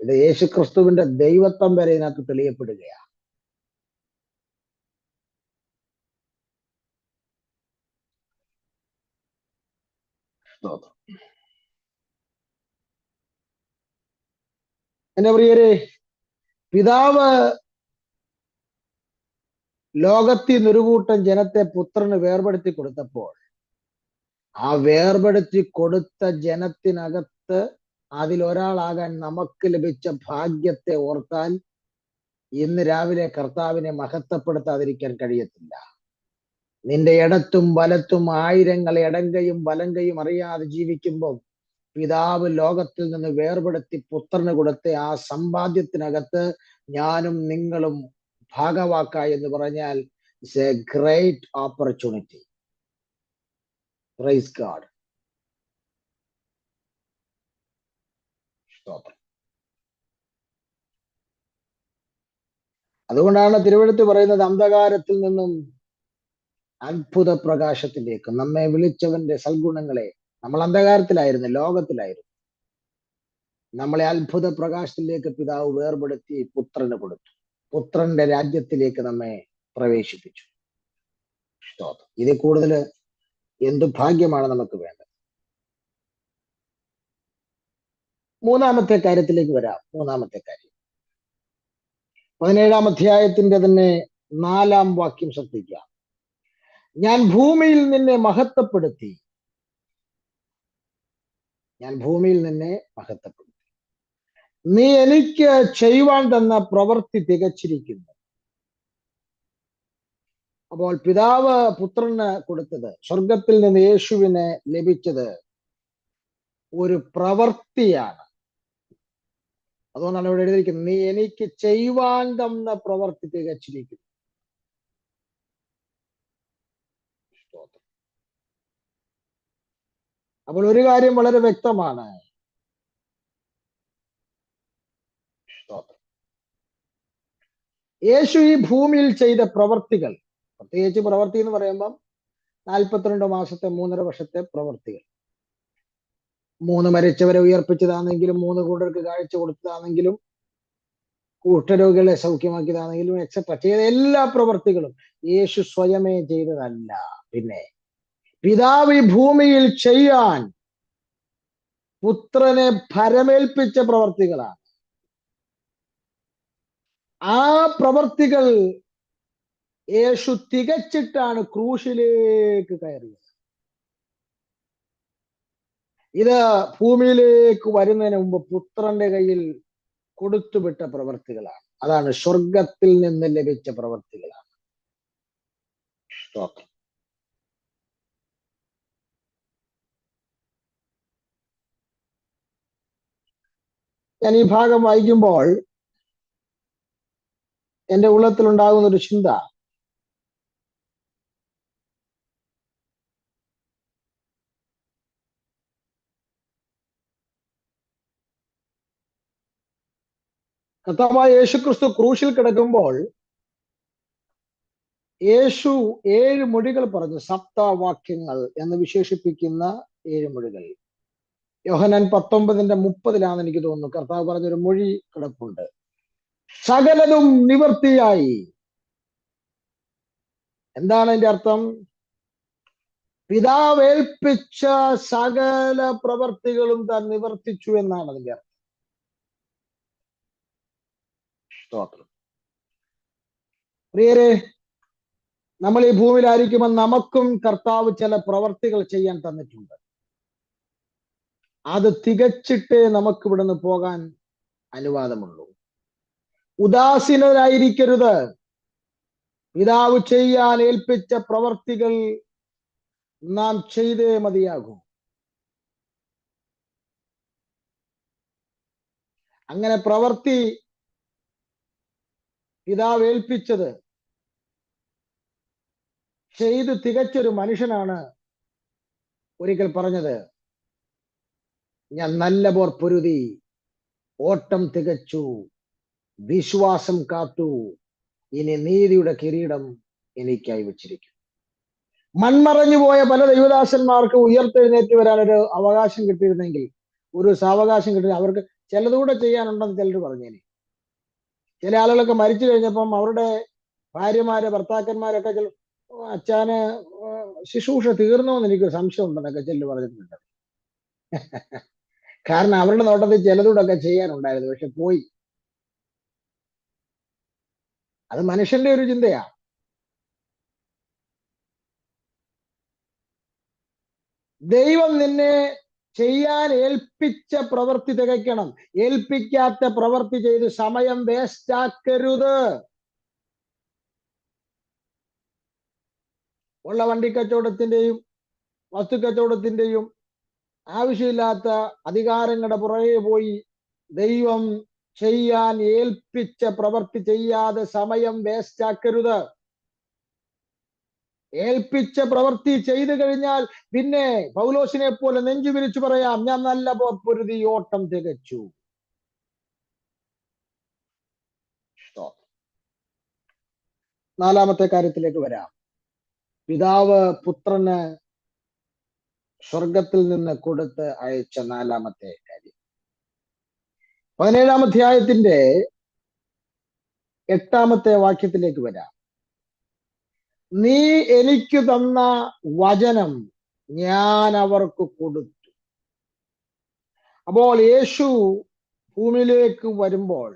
ഇത് യേശുക്രിസ്തുവിന്റെ ദൈവത്വം വരെ ഇതിനകത്ത് തെളിയപ്പെടുകയാണ്. സ്തോത്രം. എന്റെ പ്രിയരെ, പിതാവ് ലോകത്തിൽ നിന്ന് ഒരു കൂട്ടം ജനത്തെ പുത്രന് വേർപെടുത്തി കൊടുത്തപ്പോൾ ആ വേർപെടുത്തി കൊടുത്ത ജനത്തിനകത്ത് അതിലൊരാളാകാൻ നമുക്ക് ലഭിച്ച ഭാഗ്യത്തെ ഓർത്താൽ ഇന്ന് രാവിലെ കർത്താവിനെ മഹത്വപ്പെടുത്താതിരിക്കാൻ കഴിയത്തില്ല. നിന്റെ ഇടത്തും വലത്തും ആയിരങ്ങൾ ഇടങ്കയും വലങ്കയും അറിയാതെ ജീവിക്കുമ്പോൾ പിതാവ് ലോകത്തിൽ നിന്ന് വേർപെടുത്തി പുത്രന് കൊടുത്ത ആ സമ്പാദ്യത്തിനകത്ത് ഞാനും നിങ്ങളും ഭാഗവാക്ക എന്ന് പറഞ്ഞാൽ it's A great opportunity. Praise God. സ്തോത്രം. അതുകൊണ്ടാണ് തിരുവെഴുത്ത് പറയുന്നത്, അന്ധകാരത്തിൽ നിന്നും അത്ഭുത പ്രകാശത്തിലേക്ക് നമ്മെ വിളിച്ചവന്റെ സൽഗുണങ്ങളെ, നമ്മൾ അന്ധകാരത്തിലായിരുന്നു, ലോകത്തിലായിരുന്നു, നമ്മളെ അത്ഭുത പ്രകാശത്തിലേക്ക് പിതാവ് വേർപെടുത്തി പുത്രന് കൊടുത്തു. പുത്രന്റെ രാജ്യത്തിലേക്ക് നമ്മെ പ്രവേശിപ്പിച്ചു. സ്തോത്രം. ഇതിൽ കൂടുതൽ എന്തു ഭാഗ്യമാണ് നമുക്ക് വേണ്ടത്. മൂന്നാമത്തെ കാര്യത്തിലേക്ക് വരാം. മൂന്നാമത്തെ കാര്യം 17-ാം അധ്യായത്തിന്റെ തന്നെ 4-ാം വാക്യം ശ്രദ്ധിക്കുക. ഞാൻ ഭൂമിയിൽ നിന്നെ മഹത്വപ്പെടുത്തി, ഞാൻ ഭൂമിയിൽ നിന്നെ മഹത്വപ്പെടുത്തി, നീ എനിക്ക് ചെയ്യുവാൻ തന്ന പ്രവൃത്തി തികച്ചിരിക്കുന്നു. അപ്പോൾ പിതാവ് പുത്രന് കൊടുത്തത്, സ്വർഗത്തിൽ നിന്ന് യേശുവിന് ലഭിച്ചത് ഒരു പ്രവൃത്തിയാണ്. അതുകൊണ്ടാണ് ഇവിടെ എഴുതിയിരിക്കുന്നത്, നീ എനിക്ക് ചെയ്യുവാൻ തന്ന പ്രവൃത്തി തികച്ചിരിക്കുന്നു. അപ്പോൾ ഒരു കാര്യം വളരെ വ്യക്തമാണ്. യേശു ഈ ഭൂമിയിൽ ചെയ്ത പ്രവർത്തികൾ, പ്രത്യേകിച്ച് പ്രവൃത്തി എന്ന് പറയുമ്പം 42 മാസത്തെ 3.5 വർഷത്തെ പ്രവർത്തികൾ, 3 മരിച്ചവരെ ഉയർപ്പിച്ചതാണെങ്കിലും, 3 കൂട്ടർക്ക് കാഴ്ച കൊടുത്തതാണെങ്കിലും, കുഷ്ഠരോഗികളെ സൗഖ്യമാക്കിയതാണെങ്കിലും, എക്സെട്ര ചെയ്ത എല്ലാ പ്രവർത്തികളും യേശു സ്വയമേ ചെയ്തതല്ല. പിന്നെ പിതാവ് ഈ ഭൂമിയിൽ ചെയ്യാൻ പുത്രനെ ഭരമേൽപ്പിച്ച പ്രവർത്തികളാണ്. ആ പ്രവർത്തികൾ യേശു തികച്ചിട്ടാണ് ക്രൂശിലേക്ക് കയറിയത്. ഇത് ഭൂമിയിലേക്ക് വരുന്നതിന് മുമ്പ് പുത്രന്റെ കയ്യിൽ കൊടുത്തുവിട്ട പ്രവർത്തികളാണ്. അതാണ് സ്വർഗത്തിൽ നിന്ന് ലഭിച്ച പ്രവർത്തികളാണ്. സ്തോത്രം. ഞാൻ ഈ ഭാഗം വായിക്കുമ്പോൾ എന്റെ ഉള്ളത്തിലുണ്ടാകുന്ന ഒരു ചിന്ത, കർത്താവായ യേശുക്രിസ്തു ക്രൂശിൽ കിടക്കുമ്പോൾ യേശു 7 മൊഴികൾ പറഞ്ഞു, സപ്തവാക്യങ്ങൾ എന്ന് വിശേഷിപ്പിക്കുന്ന 7 മൊഴികൾ. യോഹന്നാൻ 19:30 എനിക്ക് തോന്നുന്നു കർത്താവ് പറഞ്ഞൊരു മൊഴി കിടപ്പുണ്ട്, സകലതും നിവൃത്തിയായി. എന്താണ് അതിന്റെ അർത്ഥം? പിതാവ് ഏൽപ്പിച്ച സകല പ്രവർത്തികളും താൻ നിവർത്തിച്ചു എന്നാണ് അതിന്റെ അർത്ഥം. സ്തോത്രം. പ്രിയരെ, നമ്മൾ ഈ ഭൂമിയിലായിരിക്കുമ്പോൾ നമുക്കും കർത്താവ് ചില പ്രവർത്തികൾ ചെയ്യാൻ തന്നിട്ടുണ്ട്. അത് തികച്ചിട്ടേ നമുക്ക് ഇവിടുന്ന് പോകാൻ അനുവാദമുള്ളൂ. ഉദാസീനരായിരിക്കരുത്. പിതാവ് ചെയ്യാൻ ഏൽപ്പിച്ച പ്രവർത്തികൾ നാം ചെയ്തേ മതിയാകൂ. അങ്ങനെ പ്രവർത്തി പിതാവ് ഏൽപ്പിച്ചത് ചെയ്ത് തികച്ചൊരു മനുഷ്യനാണ് ഒരിക്കൽ പറഞ്ഞത്, ഞാൻ നല്ല പോർ പൊരുതി, ഓട്ടം തികച്ചു, വിശ്വാസം കാത്തു, ഇനി നീതിയുടെ കിരീടം എനിക്കായി വെച്ചിരിക്കും. മൺമറഞ്ഞു പോയ പല ദൈവദാസന്മാർക്ക് ഉയർത്തെഴുന്നേറ്റ് വരാൻ ഒരു അവകാശം കിട്ടിയിരുന്നെങ്കിൽ, ഒരു സാവകാശം കിട്ടി, അവർക്ക് ചിലതുകൂടെ ചെയ്യാനുണ്ടെന്ന് ചിലർ പറഞ്ഞേനെ. ചില ആളുകളൊക്കെ മരിച്ചു കഴിഞ്ഞപ്പം അവരുടെ ഭാര്യമാരെ, ഭർത്താക്കന്മാരൊക്കെ അച്ഛന് ശുശ്രൂഷ തീർന്നോ എന്ന് എനിക്ക് സംശയം ഉണ്ടെന്നൊക്കെ ചിലർ പറഞ്ഞിട്ടുണ്ട്. കാരണം അവരുടെ നോട്ടത്തിൽ ചിലതുകൂടൊക്കെ ചെയ്യാനുണ്ടായിരുന്നു, പക്ഷെ പോയി. അത് മനുഷ്യന്റെ ഒരു ചിന്തയാ. ദൈവം നിന്നെ ചെയ്യാൻ ഏൽപ്പിച്ച പ്രവൃത്തി തികയ്ക്കണം. ഏൽപ്പിക്കാത്ത പ്രവൃത്തി ചെയ്ത് സമയം വേസ്റ്റ് ആക്കരുത്. ഉള്ള വണ്ടിക്കച്ചവടത്തിന്റെയും വസ്തുക്കച്ചവടത്തിന്റെയും ആവശ്യമില്ലാത്ത അധികാരങ്ങളുടെ പുറകെ പോയി ദൈവം ചെയ്യാൻ ഏൽപ്പിച്ച പ്രവൃത്തി ചെയ്യാതെ സമയം വേസ്റ്റ് ആക്കരുത്. ഏൽപ്പിച്ച പ്രവൃത്തി ചെയ്തു കഴിഞ്ഞാൽ പിന്നെ പൗലോസിനെ പോലെ നെഞ്ചു വിരിച്ചു പറയാം, ഞാൻ നല്ല പൊരുതി ഓട്ടം തികച്ചു. നാലാമത്തെ കാര്യത്തിലേക്ക് വരാം. പിതാവ് പുത്രന് സ്വർഗത്തിൽ നിന്ന് കൊടുത്ത് അയച്ച നാലാമത്തെ കാര്യം. 17-ാം അധ്യായത്തിന്റെ 8-ാമത്തെ വാക്യത്തിലേക്ക് വരാം. നീ എനിക്ക് തന്ന വചനം ഞാൻ അവർക്ക് കൊടുത്തു. അപ്പോൾ യേശു ഭൂമിയിലേക്ക് വരുമ്പോൾ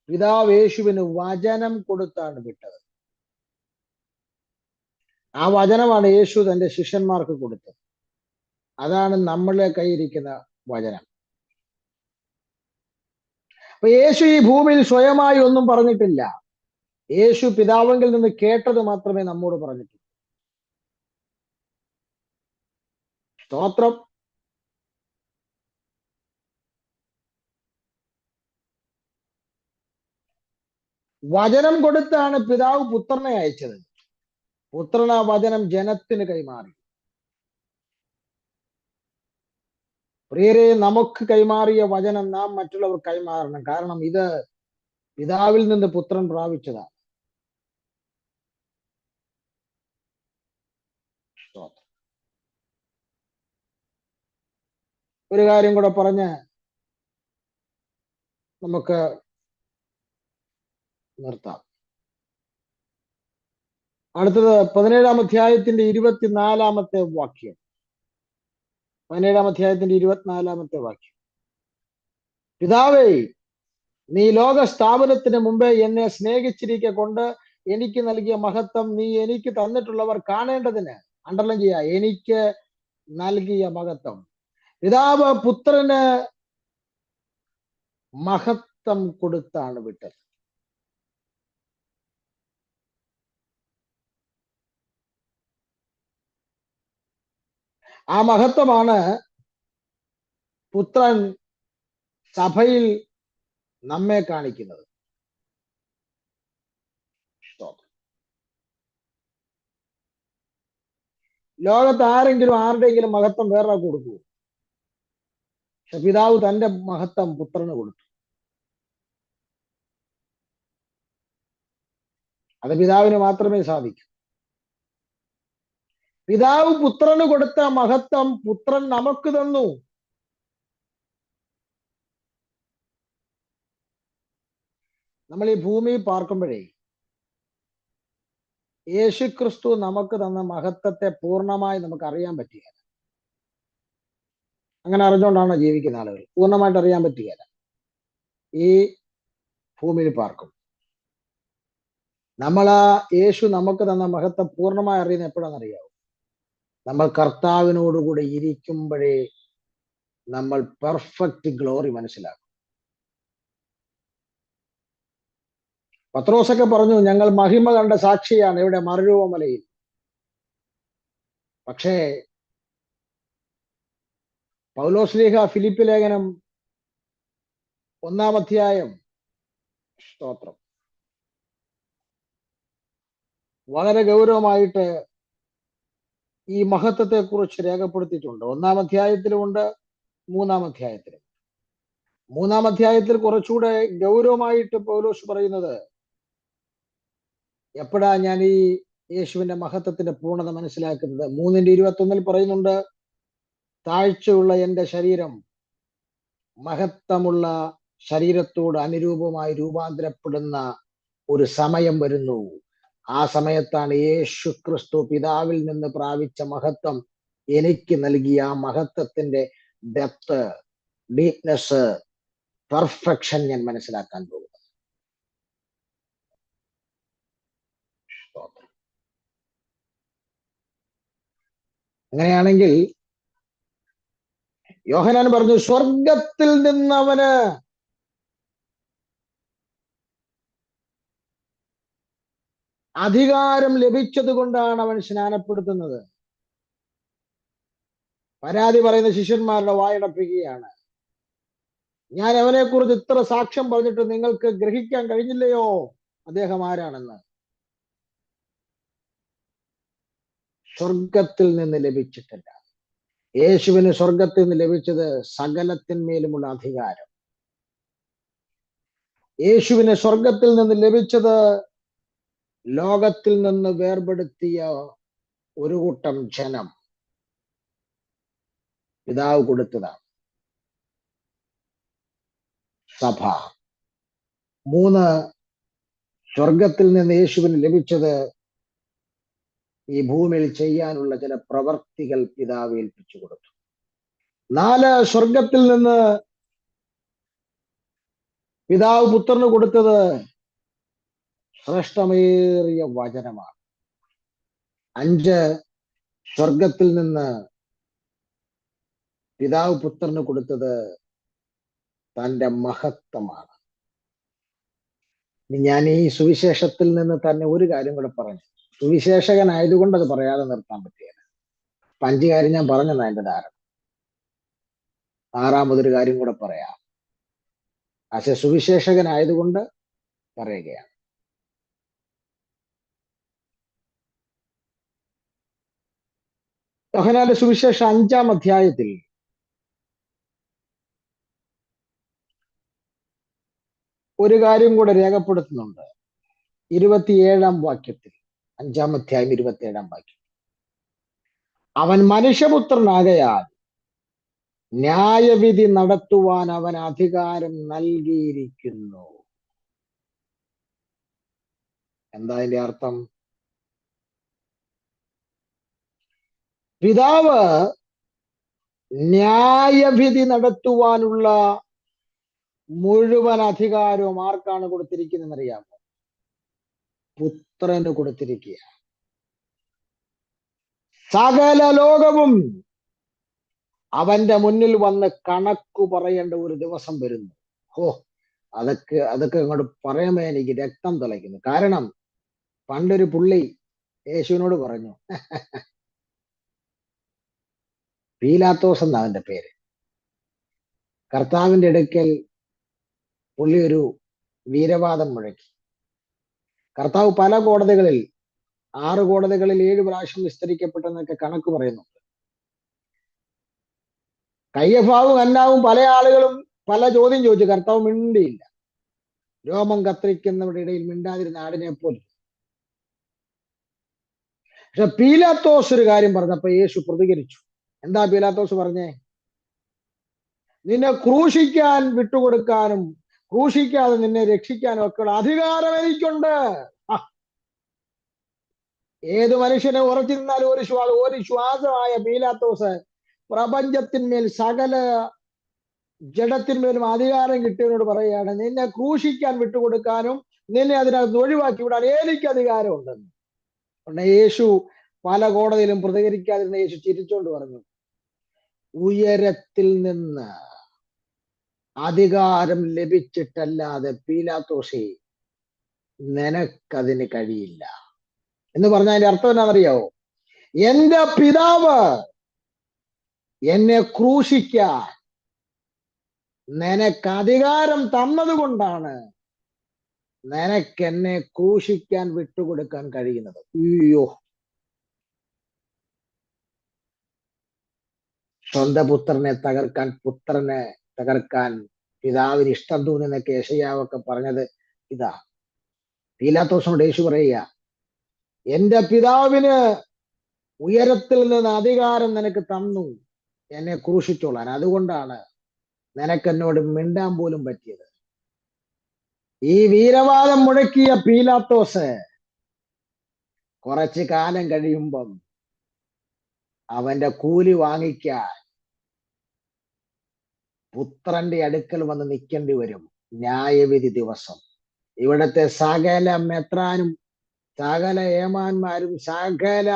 പിതാവ് യേശുവിന് വചനം കൊടുത്താണ് വിട്ടത്. ആ വചനമാണ് യേശു തന്റെ ശിഷ്യന്മാർക്ക് കൊടുത്തത്. അതാണ് നമ്മളെ കയ്യിരിക്കുന്ന വചനം. അപ്പൊ യേശു ഈ ഭൂമിയിൽ സ്വയമായി ഒന്നും പറഞ്ഞിട്ടില്ല. യേശു പിതാവിൽ നിന്ന് കേട്ടത് മാത്രമേ നമ്മോട് പറഞ്ഞിട്ടുള്ളൂ. സ്തോത്രം. വചനം കൊടുത്താണ് പിതാവ് പുത്രനെ അയച്ചത്. പുത്രൻ ആ വചനം ജനത്തിന് കൈമാറി. പ്രിയരെ, നമുക്ക് കൈമാറിയ വചനം നാം മറ്റുള്ളവർ കൈമാറണം. കാരണം ഇത് പിതാവിൽ നിന്ന് പുത്രൻ പ്രാപിച്ചതാണ്. ഒരു കാര്യം കൂടെ പറഞ്ഞ് നമുക്ക് നിർത്താം. അടുത്തത് 17-ാം അധ്യായത്തിന്റെ 24-ാമത്തെ വാക്യം. 17-ാം അധ്യായത്തിന്റെ 24-ാമത്തെ വാക്യം. പിതാവേ, നീ ലോക സ്ഥാപനത്തിന് മുമ്പേ എന്നെ സ്നേഹിച്ചിരിക്കെ കൊണ്ട് എനിക്ക് നൽകിയ മഹത്വം നീ എനിക്ക് തന്നിട്ടുള്ളവർ കാണേണ്ടതിന്. അണ്ടർലൈൻ ചെയ്യുക, എനിക്ക് നൽകിയ മഹത്വം. പിതാവ് പുത്രന് മഹത്വം കൊടുത്താണ് വിട്ടത്. ആ മഹത്വമാണ് പുത്രൻ സഭയിൽ നമ്മെ കാണിക്കുന്നത്. ലോകത്ത് ആരെങ്കിലും ആരുടെയെങ്കിലും മഹത്വം വേറെ കൊടുക്കൂ? പക്ഷെ പിതാവ് തന്റെ മഹത്വം പുത്രന് കൊടുത്തു. അത് പിതാവിന് മാത്രമേ സാധിക്കൂ. പിതാവ് പുത്രന് കൊടുത്ത മഹത്വം പുത്രൻ നമുക്ക് തന്നു. നമ്മൾ ഈ ഭൂമി പാർക്കുമ്പോഴേ യേശു ക്രിസ്തു നമുക്ക് തന്ന മഹത്വത്തെ പൂർണ്ണമായി നമുക്ക് അറിയാൻ പറ്റുകയില്ല. അങ്ങനെ അറിഞ്ഞുകൊണ്ടാണ് ജീവിക്കുന്ന ആളുകൾ. പൂർണ്ണമായിട്ട് അറിയാൻ പറ്റുകയില്ല. ഈ ഭൂമിയിൽ പാർക്കും നമ്മൾ ആ യേശു നമുക്ക് തന്ന മഹത്വം പൂർണ്ണമായി അറിയുന്ന എപ്പോഴാണെന്നറിയാവോ? നമ്മൾ കർത്താവിനോടുകൂടെ ഇരിക്കുമ്പോഴേ നമ്മൾ പെർഫെക്റ്റ് ഗ്ലോറി മനസ്സിലാക്കും. പത്രോസൊക്കെ പറഞ്ഞു, ഞങ്ങൾ മഹിമ കണ്ട സാക്ഷിയാണ് ഇവിടെ മറുരൂപമലയിൽ. പക്ഷേ പൗലോസ്ലീഹ ഫിലിപ്പ് ലേഖനം 1-ാം അധ്യായം, സ്തോത്രം, വളരെ ഗൗരവമായിട്ട് ഈ മഹത്വത്തെ കുറിച്ച് രേഖപ്പെടുത്തിയിട്ടുണ്ട്. 1-ാം അധ്യായത്തിലുമുണ്ട്, 3-ാം അധ്യായത്തിലും. 3-ാം അധ്യായത്തിൽ കുറച്ചുകൂടെ ഗൗരവമായിട്ട് പൗലോസ് പറയുന്നത്, എപ്പോഴാ ഞാൻ ഈ യേശുവിന്റെ മഹത്വത്തിന്റെ പൂർണ്ണത മനസ്സിലാക്കുന്നത്? 3:21 പറയുന്നുണ്ട്, താഴ്ചയുള്ള എൻ്റെ ശരീരം മഹത്വമുള്ള ശരീരത്തോട് അനുരൂപമായി രൂപാന്തരപ്പെടുന്ന ഒരു സമയം വരുന്നു. ആ സമയത്താണ് യേശു ക്രിസ്തു പിതാവിൽ നിന്ന് പ്രാപിച്ച മഹത്വം എനിക്ക് നൽകിയ ആ മഹത്വത്തിന്റെ ഡെപ്ത്, ഡീപ്നെസ്, പെർഫെക്ഷൻ ഞാൻ മനസ്സിലാക്കാൻ പോകുന്നത്. അങ്ങനെയാണെങ്കിൽ യോഹന്നാൻ പറഞ്ഞു, സ്വർഗത്തിൽ നിന്ന് അവന് അധികാരം ലഭിച്ചത് കൊണ്ടാണ് അവൻ സ്നാനപ്പെടുത്തുന്നത്. പരാതി പറയുന്ന ശിഷ്യന്മാരുടെ വായടപ്പിക്കുകയാണ്. ഞാൻ അവനെ കുറിച്ച് ഇത്ര സാക്ഷ്യം പറഞ്ഞിട്ട് നിങ്ങൾക്ക് ഗ്രഹിക്കാൻ കഴിഞ്ഞില്ലയോ അദ്ദേഹം ആരാണെന്ന്? സ്വർഗത്തിൽ നിന്ന് ലഭിച്ചിട്ടില്ല. യേശുവിന് സ്വർഗത്തിൽ നിന്ന് ലഭിച്ചത് സകലത്തിന്മേലുമുള്ള അധികാരം. യേശുവിന് സ്വർഗത്തിൽ നിന്ന് ലഭിച്ചത് ലോകത്തിൽ നിന്ന് വേർപെടുത്തിയ ഒരു കൂട്ടം ജനം പിതാവ് കൊടുത്തതാണ്. സഭ. 3, സ്വർഗത്തിൽ നിന്ന് യേശുവിന് ലഭിച്ചത് ഈ ഭൂമിയിൽ ചെയ്യാനുള്ള ചില പ്രവർത്തികൾ പിതാവ് ഏൽപ്പിച്ചു കൊടുത്തു. 4, സ്വർഗത്തിൽ നിന്ന് പിതാവ് പുത്രന് കൊടുത്തത് ശ്രേഷ്ഠമേറിയ വചനമാണ്. 5, സ്വർഗത്തിൽ നിന്ന് പിതാവ് പുത്രന് കൊടുത്തത് തന്റെ മഹത്വമാണ്. ഞാൻ ഈ സുവിശേഷത്തിൽ നിന്ന് തന്നെ ഒരു കാര്യം കൂടെ പറഞ്ഞു. സുവിശേഷകനായതുകൊണ്ട് അത് പറയാതെ നിർത്താൻ പറ്റില്ല. 5 കാര്യം ഞാൻ പറഞ്ഞതാണ് എന്റെ ധാരണ. 6-മതൊരു കാര്യം കൂടെ പറയാം. പക്ഷെ സുവിശേഷകനായതുകൊണ്ട് പറയുകയാണ്. യോഹന്നാന്റെ സുവിശേഷം 5-ാം അധ്യായത്തിൽ ഒരു കാര്യം കൂടെ രേഖപ്പെടുത്തുന്നുണ്ട്. 27-ാം വാക്യത്തിൽ, 5-ാം അധ്യായം 27-ാം വാക്യം, അവൻ മനുഷ്യപുത്രനാകയാൽ ന്യായവിധി നടത്തുവാൻ അവൻ അധികാരം നൽകിയിരിക്കുന്നു. എന്താ അതിന്റെ അർത്ഥം? പിതാവ് ന്യായവിധി നടത്തുവാനുള്ള മുഴുവൻ അധികാരവും ആർക്കാണ് കൊടുത്തിരിക്കുന്നതെന്നറിയാമോ? പുത്രന് കൊടുത്തിരിക്കുക. സകല ലോകവും അവന്റെ മുന്നിൽ വന്ന് കണക്കു പറയേണ്ട ഒരു ദിവസം വരുന്നു. അതൊക്കെ അങ്ങോട്ട് പറയുമ്പോ എനിക്ക് രക്തം തിളയ്ക്കുന്നു. കാരണം പണ്ടൊരു പുള്ളി യേശുവിനോട് പറഞ്ഞു, പീലാത്തോസ് എന്നാ അവന്റെ പേര്, കർത്താവിന്റെ അടുക്കൽ പുള്ളി ഒരു വീരവാദം മുഴക്കി. കർത്താവ് പല കോടതികളിൽ, 6 കോടതികളിൽ 7 പ്രാവശ്യം വിസ്തരിക്കപ്പെട്ടെന്നൊക്കെ കണക്ക് പറയുന്നുണ്ട്. കയ്യഫാവും അന്നാവും പല ആളുകളും പല ചോദ്യം ചോദിച്ചു. കർത്താവ് മിണ്ടിയില്ല. രോമം കത്തിരിക്കുന്നവരുടെ ഇടയിൽ മിണ്ടാതിരുന്ന ആടിനെ പോലെ. പക്ഷെ പീലാത്തോസ് ഒരു കാര്യം പറഞ്ഞപ്പോ യേശു പ്രതികരിച്ചു. എന്താ പീലാത്തോസ് പറഞ്ഞേ? നിന്നെ ക്രൂശിക്കാൻ വിട്ടുകൊടുക്കാനും ക്രൂശിക്കാതെ നിന്നെ രക്ഷിക്കാനും ഒക്കെയുള്ള അധികാരം എനിക്കുണ്ട്. ഏത് മനുഷ്യനെ ഉറച്ചു നിന്നാലും ഒരു ശ്വാസമായ പീലാത്തോസ് പ്രപഞ്ചത്തിന്മേൽ സകല ജഡത്തിന്മേലും അധികാരം കിട്ടിയവനോട് പറയുകയാണ്, നിന്നെ ക്രൂശിക്കാൻ വിട്ടുകൊടുക്കാനും നിന്നെ അതിനകത്ത് ഒഴിവാക്കി വിടാൻ എനിക്ക് അധികാരം ഉണ്ടെന്ന്. പിന്നെ യേശു പല കോടതിയിലും പ്രതികരിക്കാതിരുന്ന യേശു ചിരിച്ചോണ്ട് പറഞ്ഞു, ഉയരത്തിൽ നിന്ന് അധികാരം ലഭിച്ചിട്ടല്ലാതെ പീലാത്തോസേ നിനക്കതിന് കഴിയില്ല എന്ന് പറഞ്ഞ അതിന്റെ അർത്ഥം എന്നാണെന്നറിയാവോ? എന്റെ പിതാവ് എന്നെ ക്രൂശിക്കാൻ നിനക്ക് അധികാരം തന്നത് കൊണ്ടാണ് നിനക്ക് എന്നെ ക്രൂശിക്കാൻ വിട്ടുകൊടുക്കാൻ കഴിയുന്നത്. അയ്യോ, സ്വന്തം പുത്രനെ തകർക്കാൻ പിതാവിന് ഇഷ്ടം തോന്നുന്നൊക്കെ യെശയ്യാവൊക്കെ പറഞ്ഞത് ഇതാ. പീലാത്തോസിനോട് യേശു പറയുക, എന്റെ പിതാവിന് ഉയരത്തിൽ നിന്ന് അധികാരം നിനക്ക് തന്നു എന്നെ ക്രൂശിച്ചോളാൻ. അതുകൊണ്ടാണ് നിനക്ക് എന്നോട് മിണ്ടാൻ പോലും പറ്റിയത്. ഈ വീരവാദം മുഴക്കിയ പീലാത്തോസ് കുറച്ചു കാലം കഴിയുമ്പം അവന്റെ കൂലി വാങ്ങിക്കാൻ പുത്രന്റെ അടുക്കൽ വന്ന് നിൽക്കേണ്ടി വരും. ന്യായവിധി ദിവസം ഇവിടത്തെ സകല മെത്രാനും സകല ഏമാന്മാരും സകല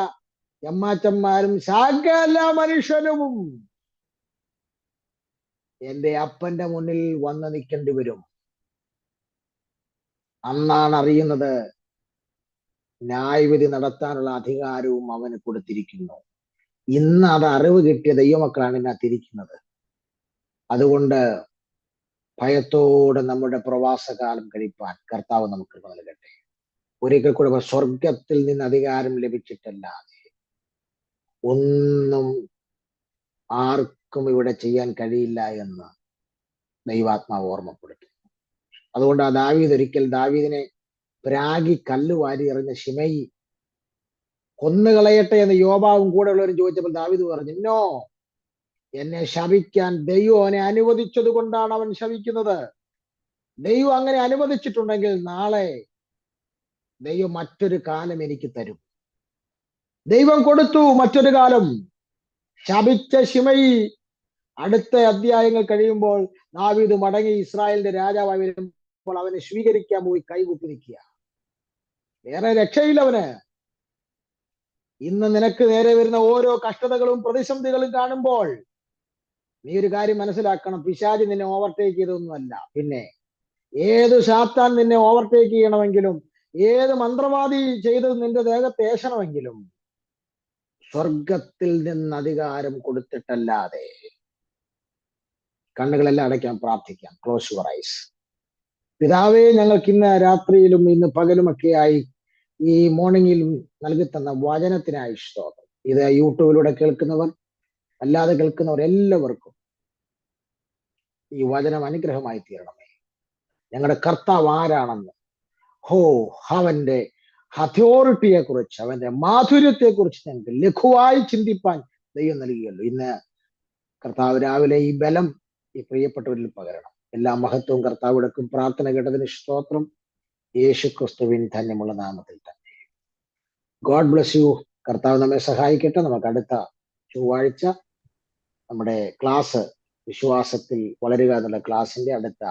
എമ്മാച്ചന്മാരും സകല മനുഷ്യനും എന്റെ അപ്പന്റെ മുന്നിൽ വന്ന് നിൽക്കേണ്ടി വരും. അന്നാണ് അറിയുന്നത് ന്യായവിധി നടത്താനുള്ള അധികാരവും അവന് കൊടുത്തിരിക്കുന്നു. ഇന്ന് അത് അറിവ് കിട്ടിയ ദൈവമക്കളാണ് ഇതിനകത്തിരിക്കുന്നത്. അതുകൊണ്ട് ഭയത്തോടെ നമ്മുടെ പ്രവാസകാലം കഴിപ്പാൻ കർത്താവ് നമുക്ക് നൽകട്ടെ. ഒരിക്കൽ കൂടെ, സ്വർഗത്തിൽ നിന്ന് അധികാരം ലഭിച്ചിട്ടല്ലാതെ ഒന്നും ആർക്കും ഇവിടെ ചെയ്യാൻ കഴിയില്ല എന്ന് ദൈവാത്മാവ് ഓർമ്മപ്പെടുത്തുന്നു. അതുകൊണ്ട് ആ ദാവീദ് ഒരിക്കൽ ദാവീദിനെ പ്രാഗി കല്ല് വാരി എറിഞ്ഞ ശിമയി കൊന്നുകളയട്ടെ എന്ന് യോബാവും കൂടെ ഉള്ളവരും ചോദിച്ചപ്പോൾ ദാവീദ് പറഞ്ഞു, നോ, എന്നെ ശപിക്കാൻ ദൈവം അവനെ അനുവദിച്ചത് കൊണ്ടാണ് അവൻ ശപിക്കുന്നത്. ദൈവം അങ്ങനെ അനുവദിച്ചിട്ടുണ്ടെങ്കിൽ നാളെ ദൈവം മറ്റൊരു കാലം എനിക്ക് തരും. ദൈവം കൊടുത്തു മറ്റൊരു കാലം. ശപിച്ച ശിമയി അടുത്ത അധ്യായങ്ങൾ കഴിയുമ്പോൾ ദാവീദ് മടങ്ങി ഇസ്രായേലിന്റെ രാജാവായി വരുമ്പോൾ അവനെ സ്വീകരിക്കാൻ പോയി കൈകുപ്പി നിൽക്കുക. വേറെ രക്ഷയില്ല അവന്. ഇന്ന് നിനക്ക് നേരെ വരുന്ന ഓരോ കഷ്ടതകളും പ്രതിസന്ധികളും കാണുമ്പോൾ നീ ഒരു കാര്യം മനസ്സിലാക്കണം, പിശാച് നിന്നെ ഓവർടേക്ക് ചെയ്തൊന്നുമല്ല. പിന്നെ ഏത് സാത്താൻ നിന്നെ ഓവർടേക്ക് ചെയ്യണമെങ്കിലും, ഏത് മന്ത്രവാദി ചെയ്ത് നിന്റെ ദേഹത്ത് ഏശണമെങ്കിലും സ്വർഗത്തിൽ നിന്ന് അധികാരം കൊടുത്തിട്ടല്ലാതെ. കണ്ണുകളെല്ലാം അടയ്ക്കാം, പ്രാർത്ഥിക്കാം. Close your eyes. പിതാവേ, ഞങ്ങൾക്ക് ഇന്ന് രാത്രിയിലും ഇന്ന് പകലുമൊക്കെയായി ഈ മോർണിംഗിലും നൽകി തന്ന വചനത്തിനായി സ്തോത്രം. ഇത് യൂട്യൂബിലൂടെ കേൾക്കുന്നവർ, അല്ലാതെ കേൾക്കുന്നവർ എല്ലാവർക്കും ഈ വചനം അനുഗ്രഹമായി തീരണമേ. ഞങ്ങളുടെ കർത്താവ് ആരാണെന്ന്, അവന്റെ അതോറിറ്റിയെ കുറിച്ച്, അവന്റെ മാധുര്യത്തെ കുറിച്ച് ഞങ്ങൾക്ക് ലഘുവായി ചിന്തിപ്പാൻ ദൈവം നൽകിയല്ലോ. ഇന്ന് കർത്താവ് രാവിലെ ഈ ബലം ഈ പ്രിയപ്പെട്ടവരിൽ പകരണം. എല്ലാ മഹത്വവും കർത്താവ് എടുക്കും. പ്രാർത്ഥന കേട്ടതിന് സ്തോത്രം. യേശു ക്രിസ്തുവിൻ ധന്യമുള്ള നാമത്തിൽ തന്നെ. God bless you. കർത്താവ് നമ്മെ സഹായിക്കട്ടെ. നമുക്ക് അടുത്ത ചൊവ്വാഴ്ച നമ്മുടെ ക്ലാസ്, വിശ്വാസത്തിൽ വളരുക എന്നുള്ള ക്ലാസിന്റെ അടുത്ത